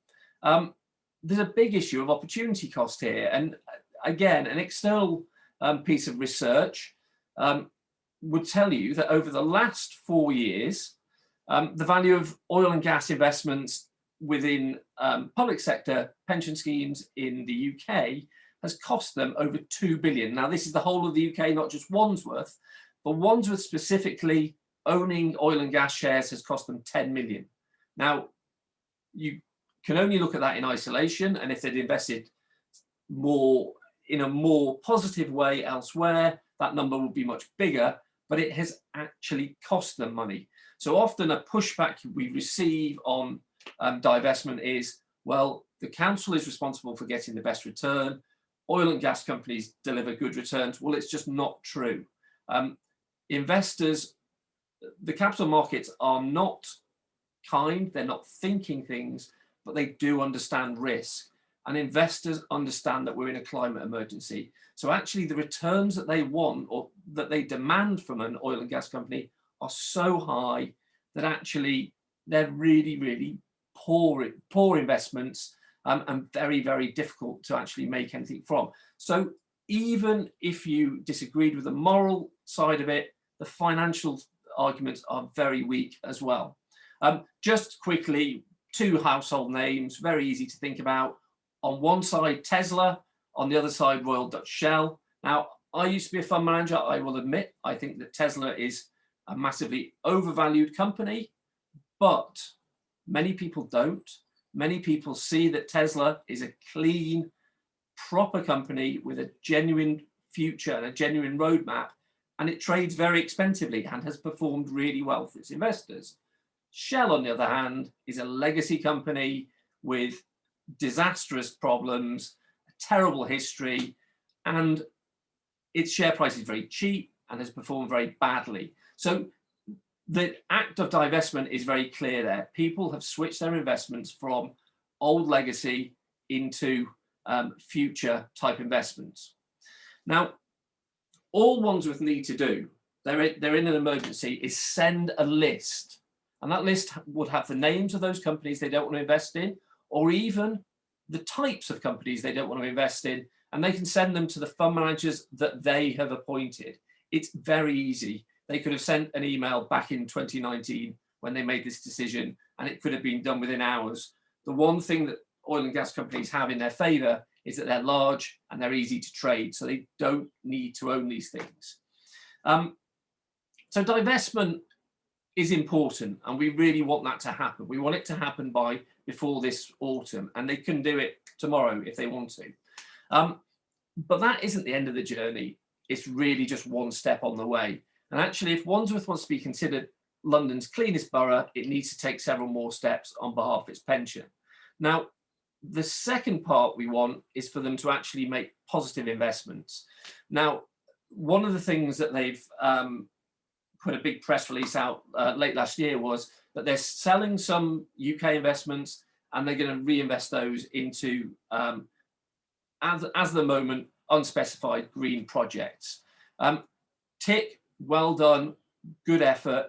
There's a big issue of opportunity cost here. And again, an external piece of research would tell you that over the last 4 years, the value of oil and gas investments within public sector pension schemes in the UK has cost them over 2 billion. Now, this is the whole of the UK, not just Wandsworth, but Wandsworth specifically, owning oil and gas shares has cost them 10 million. Now, you can only look at that in isolation, and if they'd invested more in a more positive way elsewhere, that number would be much bigger, but it has actually cost them money. So often a pushback we receive on divestment is, well, the council is responsible for getting the best return. Oil and gas companies deliver good returns. Well, it's just not true. Investors, the capital markets are not kind, they're not thinking things, but they do understand risk. And investors understand that we're in a climate emergency. So actually the returns that they want or that they demand from an oil and gas company are so high that actually they're really, really poor investments and very, very difficult to actually make anything from. So even if you disagreed with the moral side of it, the financial arguments are very weak as well. Just quickly, two household names, very easy to think about. On one side, Tesla, on the other side, Royal Dutch Shell. Now, I used to be a fund manager. I will admit, I think that Tesla is a massively overvalued company, but many people don't. Many people see that Tesla is a clean, proper company with a genuine future and a genuine roadmap. and it trades very expensively and has performed really well for its investors. Shell, on the other hand, is a legacy company with disastrous problems, a terrible history, and its share price is very cheap and has performed very badly. So the act of divestment is very clear there. People have switched their investments from old legacy into future type investments. Now, all Wandsworth need to do, they're in an emergency, is send a list. And that list would have the names of those companies they don't want to invest in, or even the types of companies they don't want to invest in, and they can send them to the fund managers that they have appointed. It's very easy. They could have sent an email back in 2019 when they made this decision, and it could have been done within hours. The one thing that oil and gas companies have in their favour is that they're large and they're easy to trade, so they don't need to own these things. So divestment is important, and we really want that to happen. We want it to happen before this autumn, and they can do it tomorrow if they want to. But that isn't the end of the journey. It's really just one step on the way. And actually, if Wandsworth wants to be considered London's cleanest borough, it needs to take several more steps on behalf of its pension. Now, the second part we want is for them to actually make positive investments. Now, one of the things that they've put a big press release out late last year was that they're selling some UK investments and they're going to reinvest those into, as the moment, unspecified green projects. Tick, well done, good effort,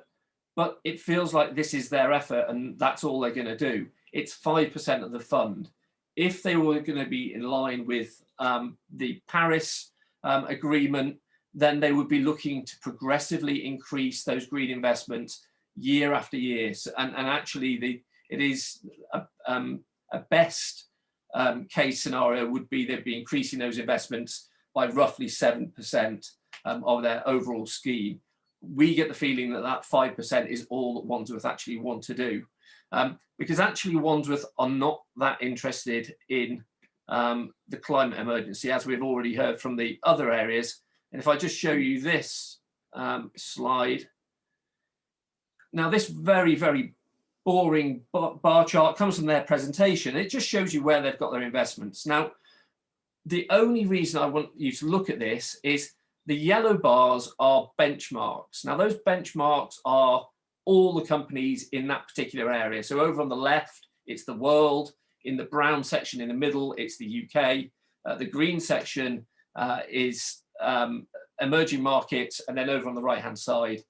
but it feels like this is their effort and that's all they're going to do. It's 5% of the fund. If they were going to be in line with the Paris agreement, then they would be looking to progressively increase those green investments year after year. So, and actually, it is a best case scenario would be they'd be increasing those investments by roughly 7% of their overall scheme. We get the feeling that that 5% is all that Wandsworth actually want to do. Because actually Wandsworth are not that interested in the climate emergency, as we've already heard from the other areas. And if I just show you this slide. Now, this very, very boring bar chart comes from their presentation. It just shows you where they've got their investments. Now, the only reason I want you to look at this is the yellow bars are benchmarks. Now, those benchmarks are all the companies in that particular area. So over on the left, it's the world. In the brown section in the middle, it's the UK. The green section is emerging markets. And then over on the right-hand side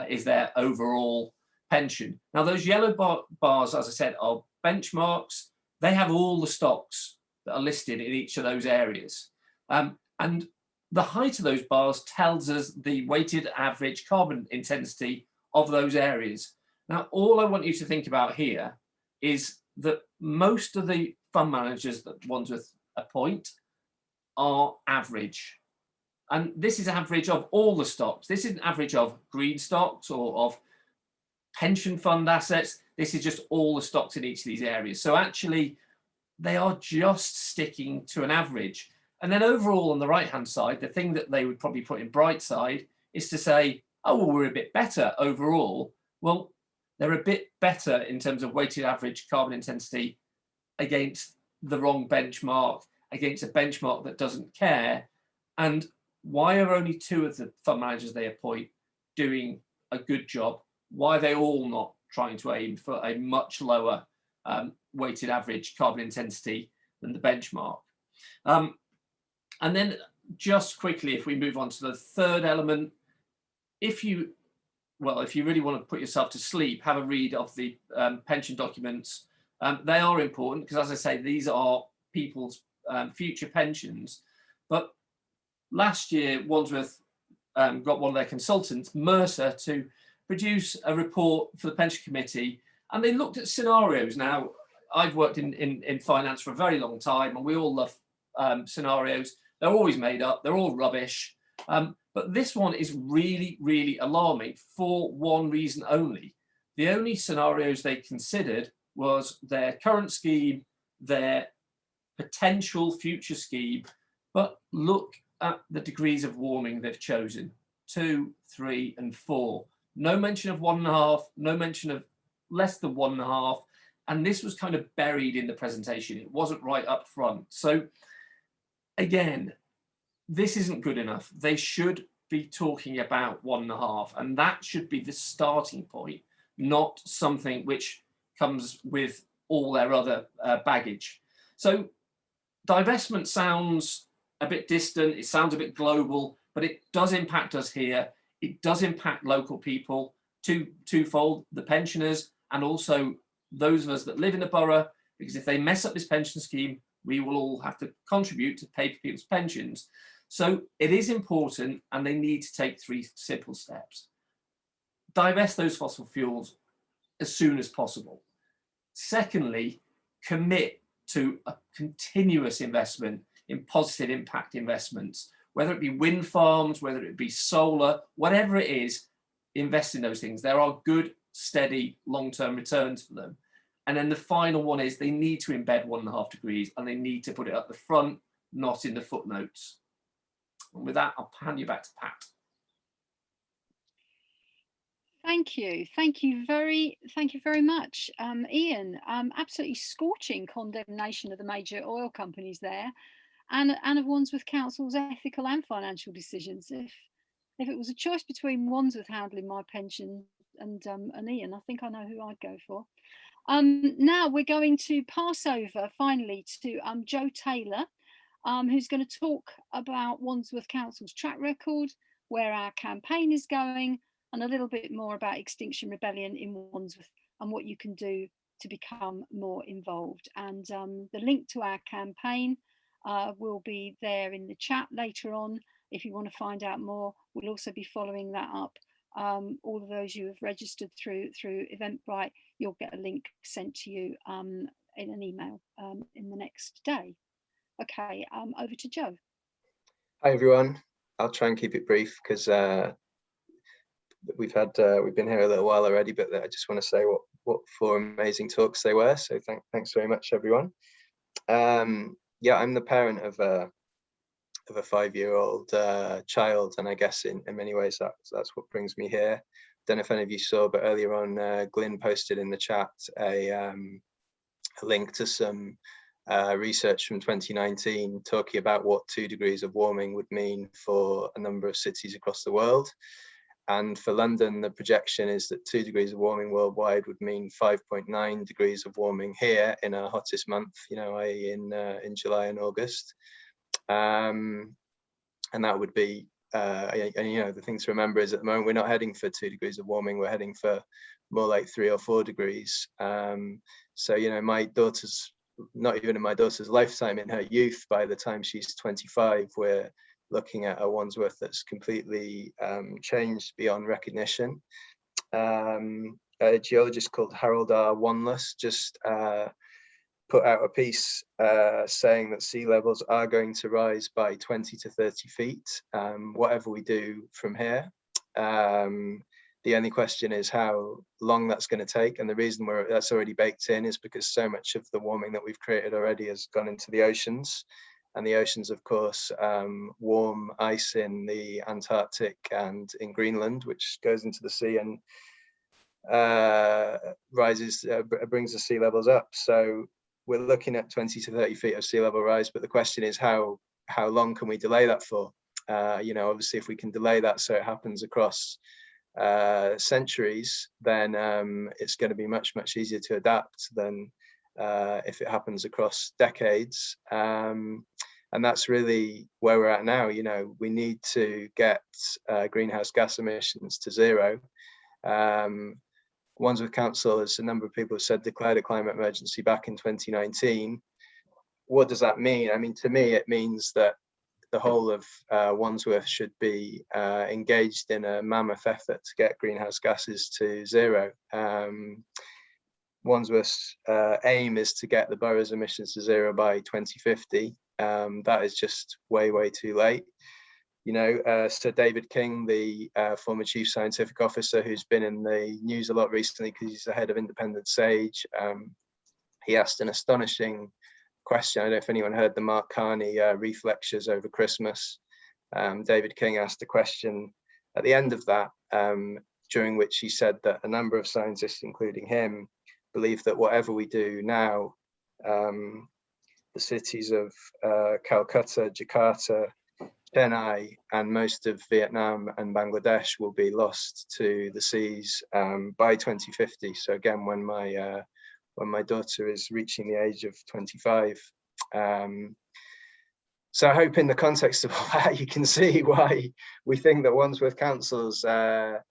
is their overall pension. Now, those yellow bars, as I said, are benchmarks. They have all the stocks that are listed in each of those areas. And the height of those bars tells us the weighted average carbon intensity of those areas. Now, all I want you to think about here is that most of the fund managers that Wandsworth appoint are average. And this is average of all the stocks. This isn't average of green stocks or of pension fund assets. This is just all the stocks in each of these areas. So actually, they are just sticking to an average. And then overall on the right-hand side, the thing that they would probably put in bright side is to say, oh, well, we're a bit better overall. Well, they're a bit better in terms of weighted average carbon intensity against the wrong benchmark, against a benchmark that doesn't care. And why are only 2 of the fund managers they appoint doing a good job? Why are they all not trying to aim for a much lower weighted average carbon intensity than the benchmark? And then just quickly, if we move on to the third element, if you really want to put yourself to sleep, have a read of the pension documents. They are important because, as I say, these are people's future pensions. But last year, Wandsworth got one of their consultants, Mercer, to produce a report for the pension committee, and they looked at scenarios. Now, I've worked in finance for a very long time, and we all love scenarios. They're always made up. They're all rubbish. But this one is really, really alarming for one reason only. The only scenarios they considered was their current scheme, their potential future scheme, but look at the degrees of warming they've chosen. 2, 3, and 4. No mention of 1.5, no mention of less than 1.5. And this was kind of buried in the presentation. It wasn't right up front. So again, this isn't good enough. They should be talking about 1.5, and that should be the starting point, not something which comes with all their other baggage. So divestment sounds a bit distant, it sounds a bit global, but it does impact us here. It does impact local people twofold, the pensioners and also those of us that live in the borough, because if they mess up this pension scheme, we will all have to contribute to pay for people's pensions. So it is important, and they need to take 3 simple steps. Divest those fossil fuels as soon as possible. Secondly, commit to a continuous investment in positive impact investments, whether it be wind farms, whether it be solar, whatever it is, invest in those things. There are good, steady, long-term returns for them. And then the final one is they need to embed 1.5 degrees, and they need to put it at the front, not in the footnotes. And with that, I'll hand you back to Pat. Thank you. Thank you very much, Ian. Absolutely scorching condemnation of the major oil companies there, and of Wandsworth Council's ethical and financial decisions. If it was a choice between Wandsworth handling my pension and Ian, I think I know who I'd go for. Now we're going to pass over finally to Joe Taylor, who's going to talk about Wandsworth Council's track record, where our campaign is going, and a little bit more about Extinction Rebellion in Wandsworth and what you can do to become more involved. And the link to our campaign will be there in the chat later on. If you want to find out more, we'll also be following that up. All of those who have registered through Eventbrite, you'll get a link sent to you in an email in the next day. Okay, over to Joe. Hi everyone. I'll try and keep it brief because we've been here a little while already, but I just want to say what 4 amazing talks they were. So thanks very much, everyone. Yeah, I'm the parent of a 5-year-old child, and I guess in many ways that's what brings me here. Don't know if any of you saw, but earlier on, Glyn posted in the chat a link to some research from 2019 talking about what 2 degrees of warming would mean for a number of cities across the world. And for London, the projection is that 2 degrees of warming worldwide would mean 5.9 degrees of warming here in our hottest month, i.e. in July and August. And that would be, the thing to remember is at the moment, we're not heading for 2 degrees of warming, we're heading for more like 3 or 4 degrees. So, my daughter's, not even in my daughter's lifetime, in her youth, by the time she's 25, we're looking at a Wandsworth that's completely changed beyond recognition. A geologist called Harold R. Wanless just put out a piece saying that sea levels are going to rise by 20 to 30 feet, whatever we do from here. The only question is how long that's going to take, and the reason that's already baked in is because so much of the warming that we've created already has gone into the oceans. And the oceans, of course, warm ice in the Antarctic and in Greenland, which goes into the sea and brings the sea levels up. So we're looking at 20 to 30 feet of sea level rise, but the question is how long can we delay that for? Obviously, if we can delay that so it happens across centuries, then it's going to be much easier to adapt than if it happens across decades. And that's really where we're at now. We need to get greenhouse gas emissions to 0. Wandsworth Council, as a number of people have said, declared a climate emergency back in 2019. What does that mean? I mean, to me, it means that the whole of Wandsworth should be engaged in a mammoth effort to get greenhouse gases to 0. Wandsworth's aim is to get the borough's emissions to 0 by 2050. That is just way too late. Sir David King, the former chief scientific officer, who's been in the news a lot recently because he's the head of Independent Sage, he asked an astonishing question. I don't know if anyone heard the Mark Carney Reef lectures over Christmas. David King asked a question at the end of that, during which he said that a number of scientists, including him, believe that whatever we do now, the cities of Calcutta, Jakarta, Chennai, and most of Vietnam and Bangladesh will be lost to the seas by 2050. So again, when my daughter is reaching the age of 25. So I hope in the context of all that, you can see why we think that Wandsworth Council's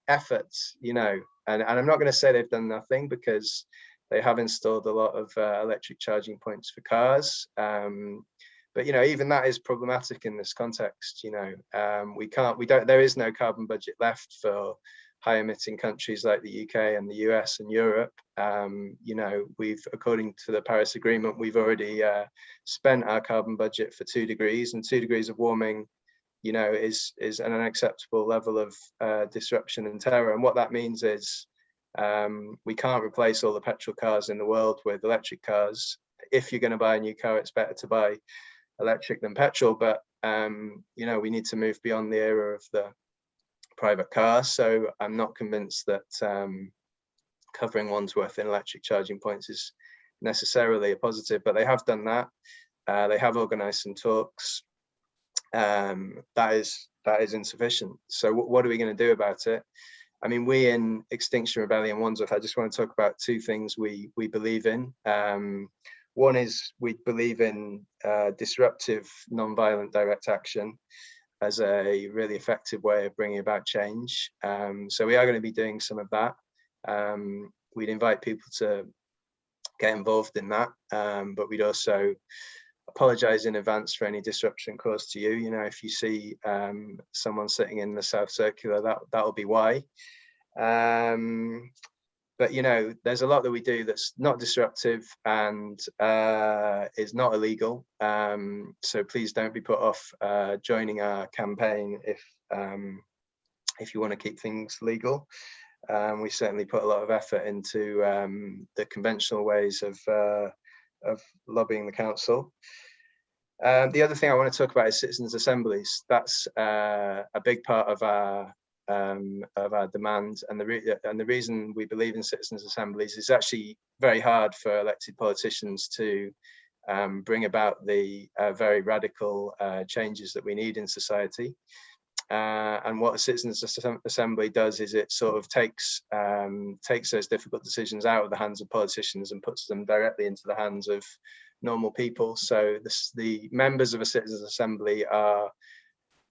efforts, you know, and I'm not going to say they've done nothing, because they have installed a lot of electric charging points for cars. But, you know, even that is problematic in this context. You know, there is no carbon budget left for high emitting countries like the UK and the US and Europe. You know, according to the Paris Agreement, we've already spent our carbon budget for 2 degrees, and 2 degrees of warming, you know, is an unacceptable level of disruption and terror. And what that means is we can't replace all the petrol cars in the world with electric cars. If you're going to buy a new car, it's better to buy electric than petrol. But you know, we need to move beyond the era of the private car. So I'm not convinced that covering Wandsworth in electric charging points is necessarily a positive, but they have done that. They have organised some talks. That is insufficient. So what are we going to do about it? I mean, we in Extinction Rebellion Wandsworth, I just want to talk about 2 things we believe in. One is we believe in disruptive, non-violent direct action as a really effective way of bringing about change. So we are going to be doing some of that. We'd invite people to get involved in that, but we'd also apologize in advance for any disruption caused to you. You know, if you see someone sitting in the South Circular, that'll be why. But you know, there's a lot that we do that's not disruptive and is not illegal. So please don't be put off joining our campaign if you want to keep things legal. We certainly put a lot of effort into the conventional ways of lobbying the council. The other thing I want to talk about is citizens' assemblies. That's a big part of our demand, and the reason we believe in citizens' assemblies is actually very hard for elected politicians to bring about the very radical changes that we need in society. And what a citizens' assembly does is it sort of takes those difficult decisions out of the hands of politicians and puts them directly into the hands of normal people. So the members of a citizens' assembly are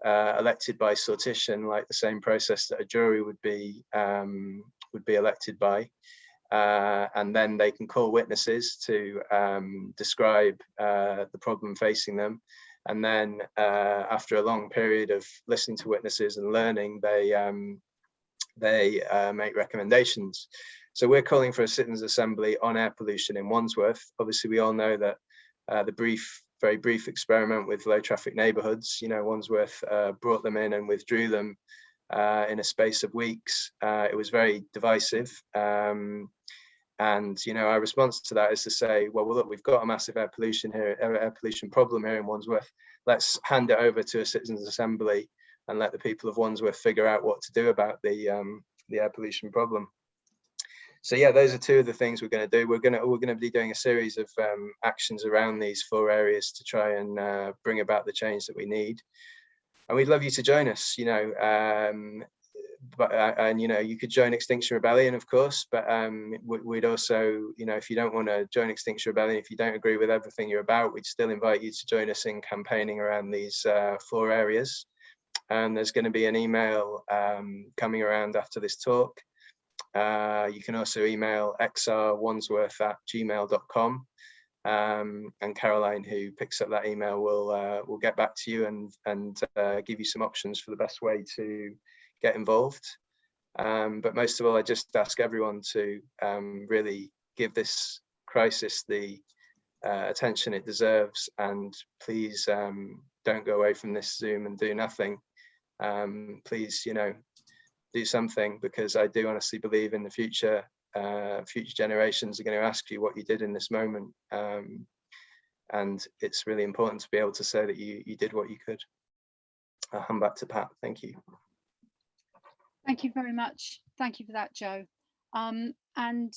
elected by sortition, like the same process that a jury would be elected by, and then they can call witnesses to describe the problem facing them. And then after a long period of listening to witnesses and learning, they make recommendations. So we're calling for a citizens' assembly on air pollution in Wandsworth. Obviously, we all know that the very brief experiment with low traffic neighbourhoods, you know, Wandsworth brought them in and withdrew them in a space of weeks. It was very divisive. And, you know, our response to that is to say, well, look, we've got a massive air pollution problem here in Wandsworth. Let's hand it over to a citizens' assembly and let the people of Wandsworth figure out what to do about the air pollution problem. So yeah, those are 2 of the things we're going to do. We're going to be doing a series of actions around these 4 areas to try and bring about the change that we need. And we'd love you to join us. You know, and you know, you could join Extinction Rebellion, of course, but we'd also, you know, if you don't want to join Extinction Rebellion, if you don't agree with everything you're about, we'd still invite you to join us in campaigning around these 4 areas. And there's going to be an email coming around after this talk. You can also email xrwandsworth@gmail.com, and Caroline, who picks up that email, will get back to you and give you some options for the best way to get involved. But most of all, I just ask everyone to really give this crisis the attention it deserves, and please don't go away from this Zoom and do nothing. Please, you know, do something, because I do honestly believe in the future generations are going to ask you what you did in this moment, and it's really important to be able to say that you did what you could. I'll hand back to Pat. Thank you. Thank you very much. Thank you for that, Joe. And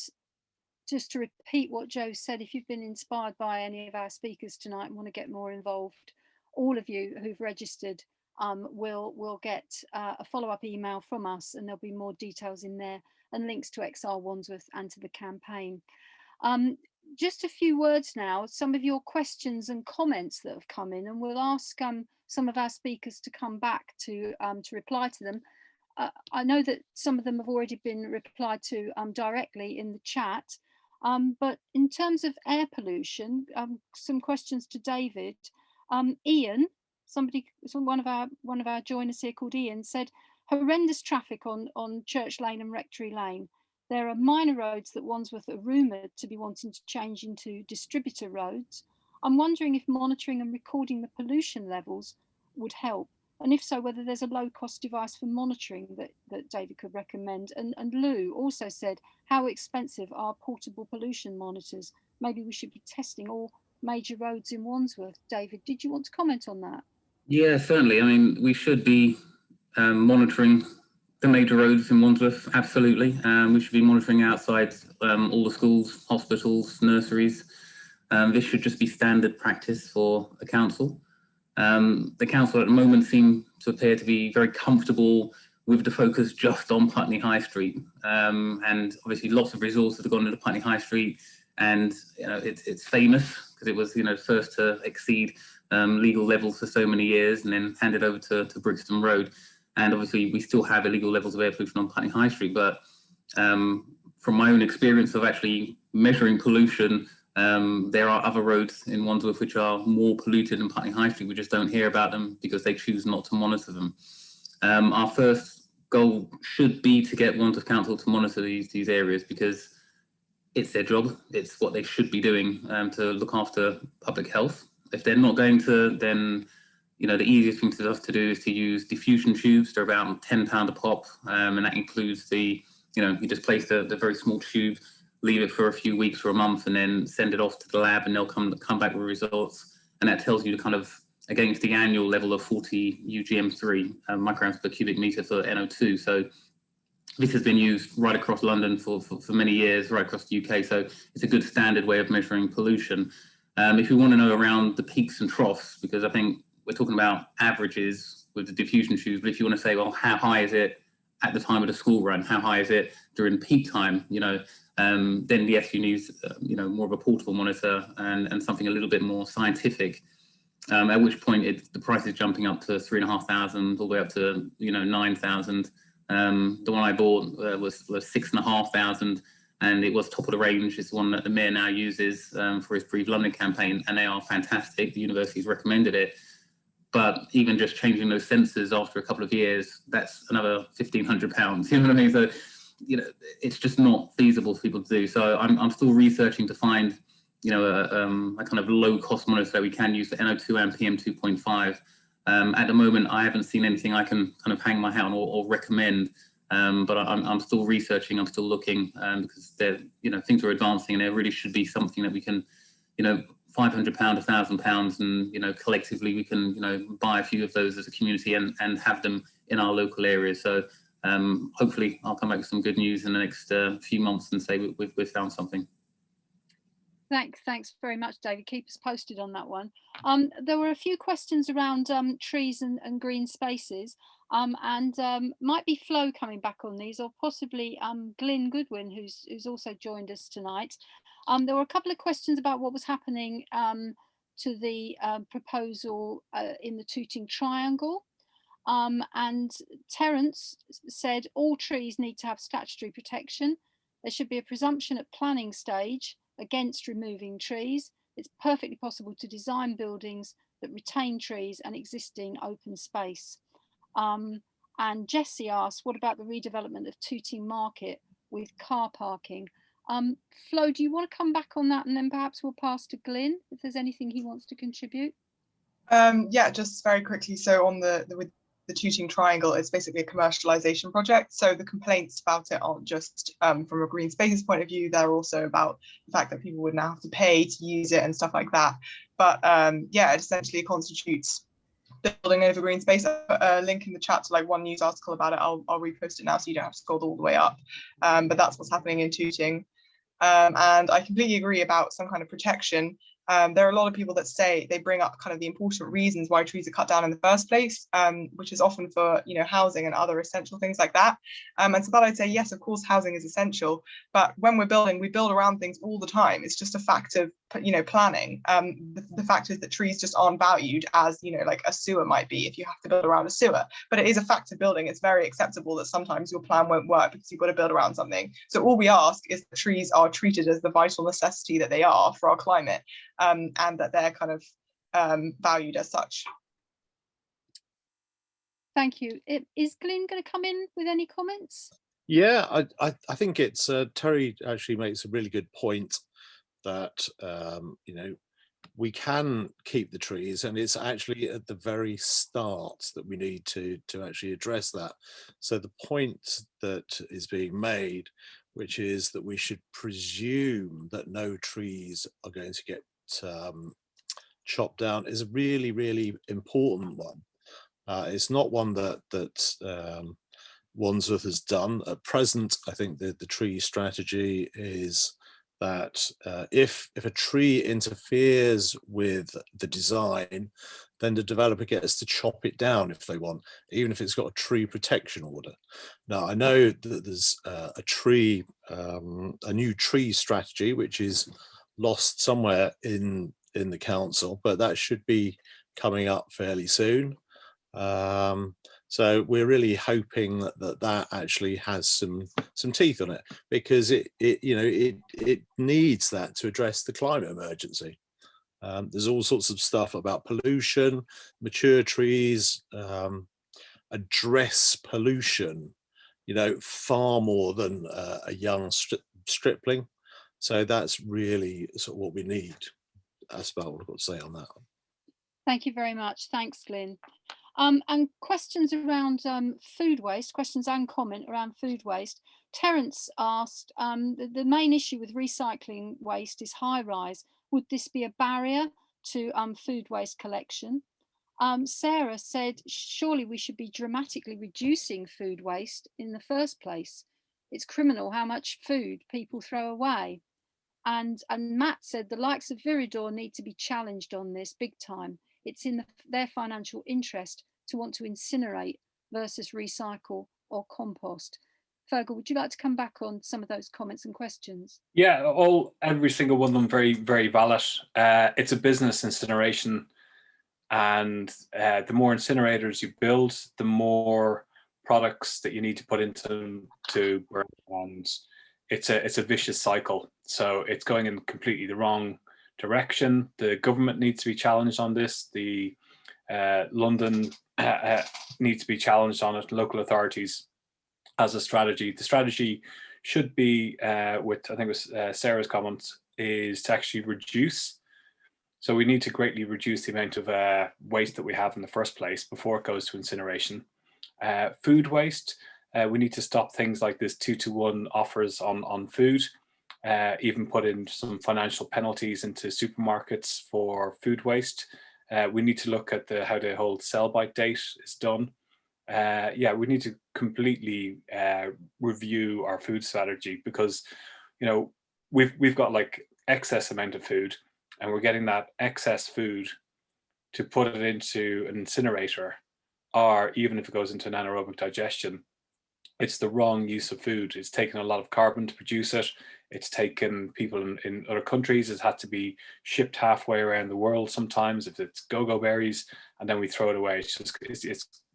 just to repeat what Joe said, if you've been inspired by any of our speakers tonight and want to get more involved, all of you who've registered will get a follow-up email from us, and there'll be more details in there and links to XR Wandsworth and to the campaign. Just a few words now, some of your questions and comments that have come in, and we'll ask some of our speakers to come back to reply to them. I know that some of them have already been replied to directly in the chat, but in terms of air pollution, some questions to David. Ian, one of our joiners here called Ian said, horrendous traffic on Church Lane and Rectory Lane. There are minor roads that Wandsworth are rumoured to be wanting to change into distributor roads. I'm wondering if monitoring and recording the pollution levels would help, and if so, whether there's a low-cost device for monitoring that David could recommend. And Lou also said, how expensive are portable pollution monitors? Maybe we should be testing all major roads in Wandsworth. David, did you want to comment on that? Yeah, certainly. I mean, we should be monitoring the major roads in Wandsworth, absolutely. We should be monitoring outside all the schools, hospitals, nurseries. This should just be standard practice for a council. The council at the moment seem to appear to be very comfortable with the focus just on Putney High Street. And obviously lots of resources have gone into Putney High Street, and it's famous because it was first to exceed legal levels for so many years and then handed over to Brixton Road. And obviously we still have illegal levels of air pollution on Putney High Street, but from my own experience of actually measuring pollution, there are other roads in Wandsworth which are more polluted than Putney High Street. We just don't hear about them because they choose not to monitor them. Our first goal should be to get Wandsworth Council to monitor these areas, because it's their job. It's what they should be doing to look after public health. If they're not going to, then the easiest thing for us to do is to use diffusion tubes. They're about £10 a pop, and that includes the, you just place the very small tube, leave it for a few weeks or a month, and then send it off to the lab, and they'll come back with results. And that tells you the kind of against the annual level of 40 UGM3 micrograms per cubic meter for NO2. So this has been used right across London for many years, right across the UK. So it's a good standard way of measuring pollution. If you want to know around the peaks and troughs, because I think we're talking about averages with the diffusion tubes, but if you want to say, well, how high is it at the time of the school run? How high is it during peak time? Then yes, you need more of a portable monitor and something a little bit more scientific. At which point the price is jumping up to 3,500 all the way up to 9,000. The one I bought was 6,500, and it was top of the range. It's the one that the mayor now uses for his Breathe London campaign, and they are fantastic. The university's recommended it. But even just changing those sensors after a couple of years, that's another £1,500. You know what I mean? So, it's just not feasible for people to do. So I'm still researching to find, a kind of low cost monitor that we can use for NO2 and PM2.5. At the moment, I haven't seen anything I can kind of hang my hat on or recommend. But I'm still researching. I'm still looking because things are advancing, and there really should be something that we can, £500, £1,000, and collectively we can buy a few of those as a community and have them in our local areas. So hopefully I'll come back with some good news in the next few months and say we've found something. Thanks very much, David. Keep us posted on that one. There were a few questions around trees and green spaces, and might be Flo coming back on these, or possibly Glyn Goodwin, who's also joined us tonight. There were a couple of questions about what was happening to the proposal in the Tooting Triangle. And Terence said all trees need to have statutory protection. There should be a presumption at planning stage against removing trees. It's perfectly possible to design buildings that retain trees and existing open space. And Jessie asked, what about the redevelopment of Tooting Market with car parking? Flo, do you want to come back on that, and then perhaps we'll pass to Glyn if there's anything he wants to contribute? Yeah, just very quickly. So on with the Tooting Triangle, it's basically a commercialisation project. So the complaints about it aren't just from a green spaces point of view, they're also about the fact that people would now have to pay to use it and stuff like that. But yeah, it essentially constitutes building over green space. I put a link in the chat to like one news article about it. I'll repost it now so you don't have to scroll all the way up. But that's what's happening in Tooting. And I completely agree about some kind of protection. There are a lot of people that say, they bring up kind of the important reasons why trees are cut down in the first place, which is often for, you know, housing and other essential things like that. And so that I'd say, yes, of course, housing is essential, but when we're building, we build around things all the time. It's just a fact of, you know, planning. The fact is that trees just aren't valued as, you know, like a sewer might be if you have to build around a sewer, but it is a fact of building. It's very acceptable that sometimes your plan won't work because you've got to build around something. So all we ask is that trees are treated as the vital necessity that they are for our climate. And that they're kind of valued as such. Thank you. Is Glyn going to come in with any comments? Yeah, I think it's Terry actually makes a really good point that you know, we can keep the trees, and it's actually at the very start that we need to actually address that. So the point that is being made, which is that we should presume that no trees are going to get chopped down, is a really, really important one. It's not one that Wandsworth has done at present. I think that the tree strategy is that if a tree interferes with the design, then the developer gets to chop it down if they want, even if it's got a tree protection order. Now, I know that there's a new tree strategy which is lost somewhere in the council, but that should be coming up fairly soon. So we're really hoping that actually has some teeth on it, because it needs that to address the climate emergency. There's all sorts of stuff about pollution. Mature trees address pollution, you know, far more than a young stripling. So that's really sort of what we need. That's about what I've got to say on that. Thank you very much. Thanks, Glyn. And questions around food waste, questions and comment around food waste. Terence asked, the main issue with recycling waste is high rise. Would this be a barrier to food waste collection? Sarah said, surely we should be dramatically reducing food waste in the first place. It's criminal how much food people throw away. And Matt said, the likes of Viridor need to be challenged on this big time. It's in their financial interest to want to incinerate versus recycle or compost. Fergal, would you like to come back on some of those comments and questions? Yeah, every single one of them very, very valid. It's a business, incineration, and the more incinerators you build, the more products that you need to put into to burn, and it's a vicious cycle. So it's going in completely the wrong direction. The government needs to be challenged on this. The London needs to be challenged on it. Local authorities as a strategy. The strategy should be, with I think it was Sarah's comments, is to actually reduce. So we need to greatly reduce the amount of waste that we have in the first place before it goes to incineration. Food waste, we need to stop things like this 2-to-1 offers on food. Even put in some financial penalties into supermarkets for food waste. We need to look at how the whole sell-by date is done. Yeah, we need to completely review our food strategy, because, you know, we've got like excess amount of food, and we're getting that excess food to put it into an incinerator, or even if it goes into an anaerobic digestion. It's the wrong use of food. It's taken a lot of carbon to produce it. It's taken people in other countries. It's had to be shipped halfway around the world sometimes, if it's go-go berries, and then we throw it away. It's just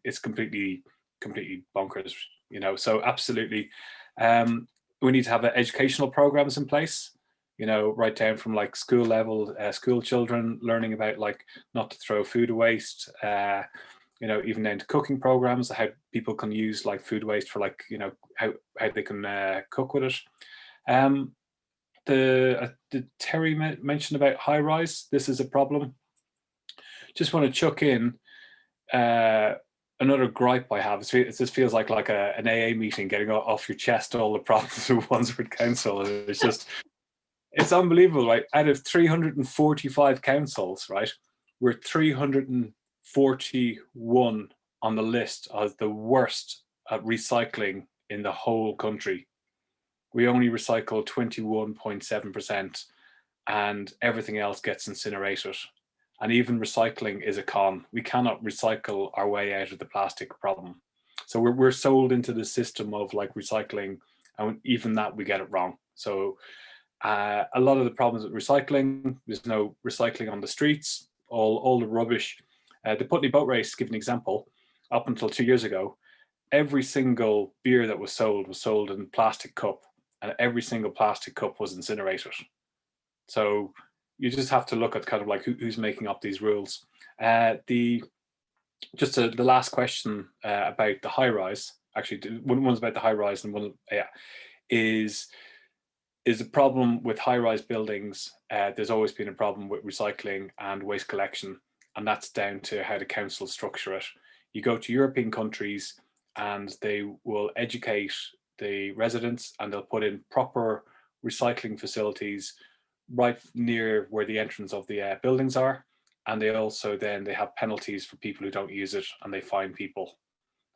it's completely bonkers, you know. So absolutely, we need to have educational programs in place, you know, right down from like school level, school children learning about like not to throw food waste. You know, even down to cooking programs, how people can use like food waste for like, you know, how they can cook with it. Did Terry mention about high rise? This is a problem. Just want to chuck in another gripe I have. It just feels like an AA meeting, getting off your chest all the problems with Wandsworth Council. It's just, it's unbelievable, right? Out of 345 councils, right, we're 350 41 on the list as the worst at recycling in the whole country. We only recycle 21.7%, and everything else gets incinerated. And even recycling is a con. We cannot recycle our way out of the plastic problem. So we're sold into the system of like recycling, and even that we get it wrong. So a lot of the problems with recycling, there's no recycling on the streets, all the rubbish. The Putney Boat Race, to give an example, up until 2 years ago, every single beer that was sold in plastic cup, and every single plastic cup was incinerated. So you just have to look at kind of like who's making up these rules. The last question about the high rise, actually, one's about the high rise and one, is a problem with high rise buildings. There's always been a problem with recycling and waste collection, and that's down to how the council structure it. You go to European countries and they will educate the residents, and they'll put in proper recycling facilities right near where the entrance of the buildings are. And they also then they have penalties for people who don't use it, and they fine people.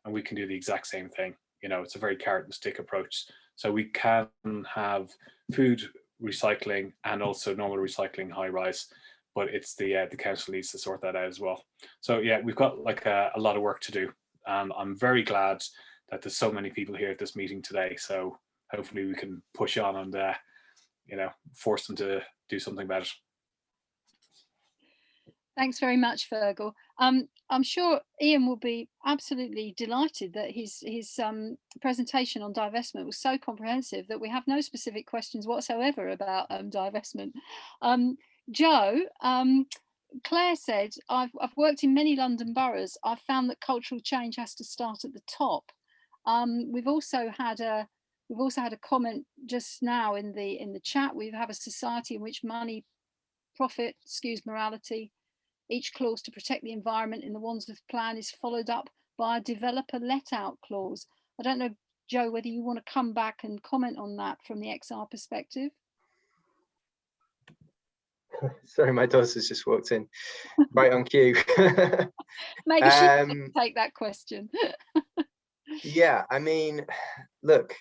And we can do the exact same thing. You know, it's a very carrot and stick approach. So we can have food recycling and also normal recycling high rise, but it's the council needs to sort that out as well. So yeah, we've got like a lot of work to do. I'm very glad that there's so many people here at this meeting today. So hopefully we can push on and force them to do something about it. Thanks very much, Fergal. I'm sure Ian will be absolutely delighted that his presentation on divestment was so comprehensive that we have no specific questions whatsoever about divestment. Joe, Claire said, I've worked in many London boroughs. I've found that cultural change has to start at the top. We've also had a comment just now in the chat. We have a society in which money, profit skews morality. Each clause to protect the environment in the Wandsworth plan is followed up by a developer let-out clause. I don't know, Joe, whether you want to come back and comment on that from the XR perspective. Sorry, my daughter's just walked in, right on cue. Maybe she can take that question. Yeah, I mean, look,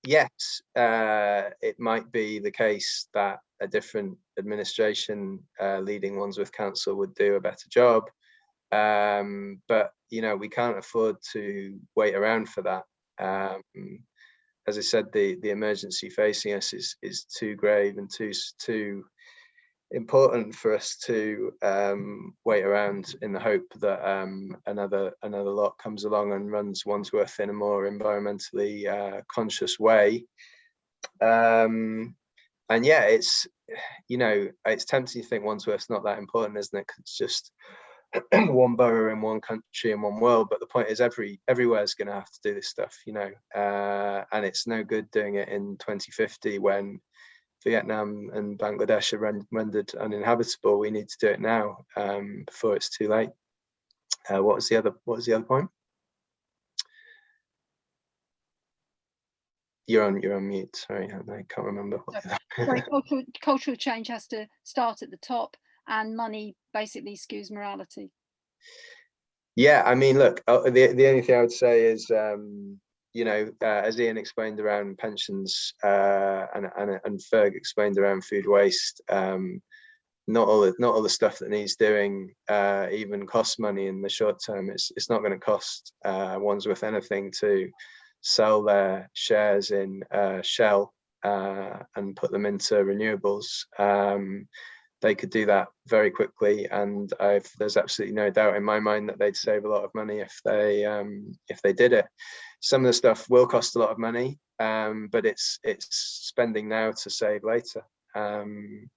yes, it might be the case that a different administration leading Wandsworth Council would do a better job, but we can't afford to wait around for that. As I said, the emergency facing us is too grave and too important for us to wait around in the hope that another lot comes along and runs Wandsworth in a more environmentally conscious way. And yeah, it's tempting to think Wandsworth's not that important, isn't it? 'Cause it's just one borough in one country in one world. But the point is, everywhere's going to have to do this stuff, and it's no good doing it in 2050 when Vietnam and Bangladesh are rendered uninhabitable. We need to do it now, before it's too late. What was the other point? You're on mute. Sorry, I can't remember. Sorry, cultural change has to start at the top, and money basically skews morality. Yeah, I mean, look, the only thing I would say is, as Ian explained around pensions, and Ferg explained around food waste, not all the stuff that needs doing even costs money in the short term. It's not going to cost Wandsworth anything to sell their shares in Shell and put them into renewables. They could do that very quickly, and there's absolutely no doubt in my mind that they'd save a lot of money if they did it. Some of the stuff will cost a lot of money, but it's spending now to save later. Buying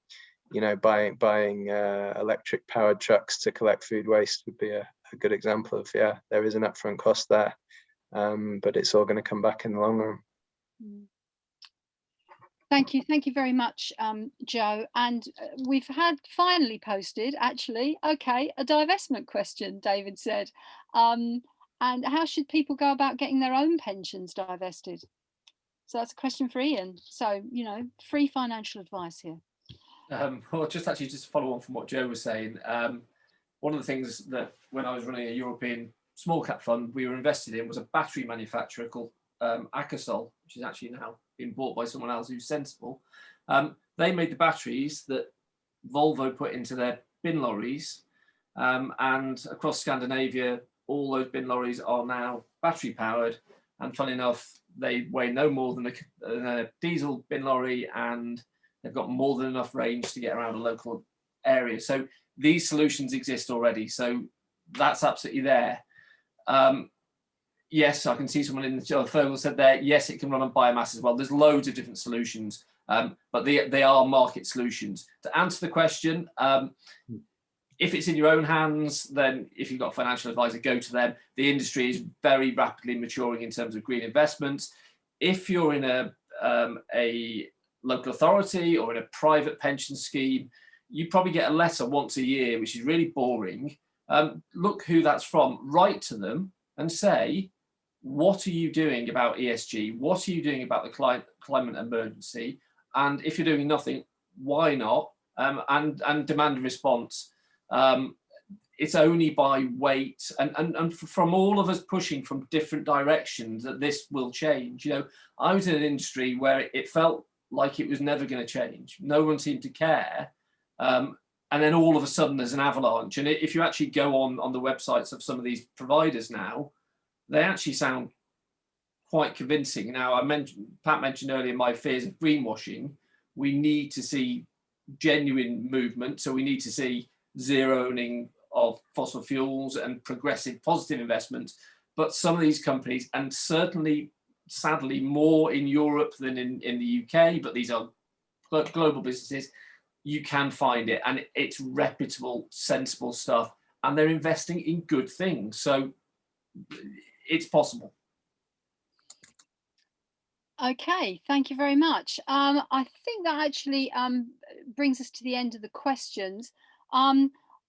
electric powered trucks to collect food waste would be a good example of, there is an upfront cost there, but it's all going to come back in the long run. Thank you very much, Joe. And we've finally posted, actually, a divestment question, David said. And how should people go about getting their own pensions divested? So that's a question for Ian. So, free financial advice here. Well, just to follow on from what Joe was saying, one of the things that when I was running a European small cap fund, we were invested in was a battery manufacturer called Akasol, which is actually now being bought by someone else who's sensible. They made the batteries that Volvo put into their bin lorries, and across Scandinavia, all those bin lorries are now battery powered. And funny enough, they weigh no more than a diesel bin lorry, and they've got more than enough range to get around a local area. So these solutions exist already. So that's absolutely there. Yes, I can see someone in the chat, Fergal said there, yes, it can run on biomass as well. There's loads of different solutions, but they are market solutions. To answer the question, if it's in your own hands, then if you've got a financial advisor, go to them. The industry is very rapidly maturing in terms of green investments. If you're in a local authority or in a private pension scheme, you probably get a letter once a year, which is really boring. Look who that's from, write to them and say, what are you doing about ESG? What are you doing about the climate emergency? And if you're doing nothing, why not? And demand a response. It's only by weight and from all of us pushing from different directions that this will change. You know, I was in an industry where it felt like it was never going to change. No one seemed to care. And then all of a sudden there's an avalanche. And if you actually go on the websites of some of these providers now, they actually sound quite convincing. Now, Pat mentioned earlier my fears of greenwashing. We need to see genuine movement. So we need to see zeroing of fossil fuels and progressive positive investments. But some of these companies, and certainly, sadly, more in Europe than in the UK, but these are global businesses, you can find it, and it's reputable, sensible stuff, and they're investing in good things. So it's possible. Okay, thank you very much. I think that actually brings us to the end of the questions.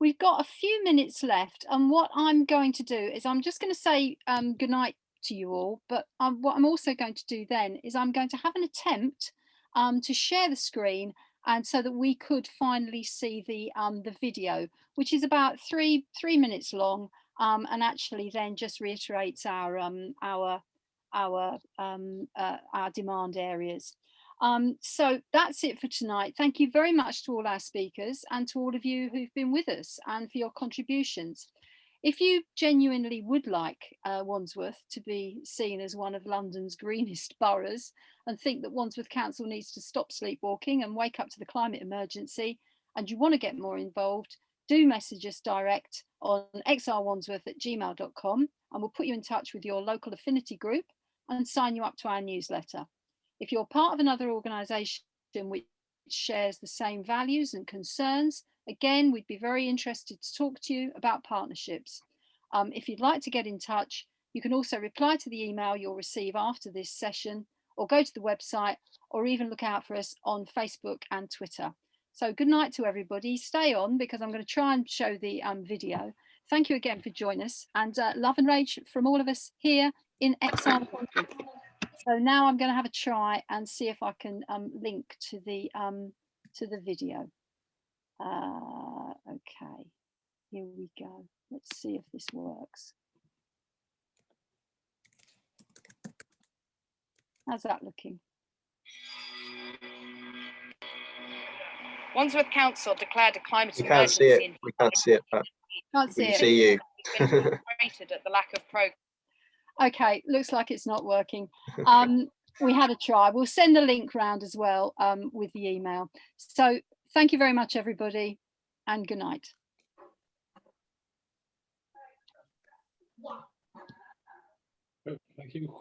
We've got a few minutes left, and what I'm going to do is I'm just going to say good night to you all, but what I'm also going to do then is I'm going to have an attempt to share the screen, and so that we could finally see the video, which is about three minutes long, and actually then just reiterates our demand areas. So that's it for tonight. Thank you very much to all our speakers and to all of you who've been with us and for your contributions. If you genuinely would like Wandsworth to be seen as one of London's greenest boroughs and think that Wandsworth Council needs to stop sleepwalking and wake up to the climate emergency, and you want to get more involved, do message us direct on xrwandsworth@gmail.com, and we'll put you in touch with your local affinity group and sign you up to our newsletter. If you're part of another organisation which shares the same values and concerns, again, we'd be very interested to talk to you about partnerships. If you'd like to get in touch, you can also reply to the email you'll receive after this session, or go to the website, or even look out for us on Facebook and Twitter. So good night to everybody. Stay on, because I'm going to try and show the video. Thank you again for joining us, and love and rage from all of us here in Exile. So now I'm going to have a try and see if I can link to the video. Okay, here we go. Let's see if this works. How's that looking? Wandsworth Council declared a climate We can't see emergency. it. We can't see it. Pat. Can't see We it. see you. Frustrated at the lack of progress. Okay, looks like it's not working. We had a try. We'll send the link round as well with the email. So thank you very much, everybody, and good night. Thank you.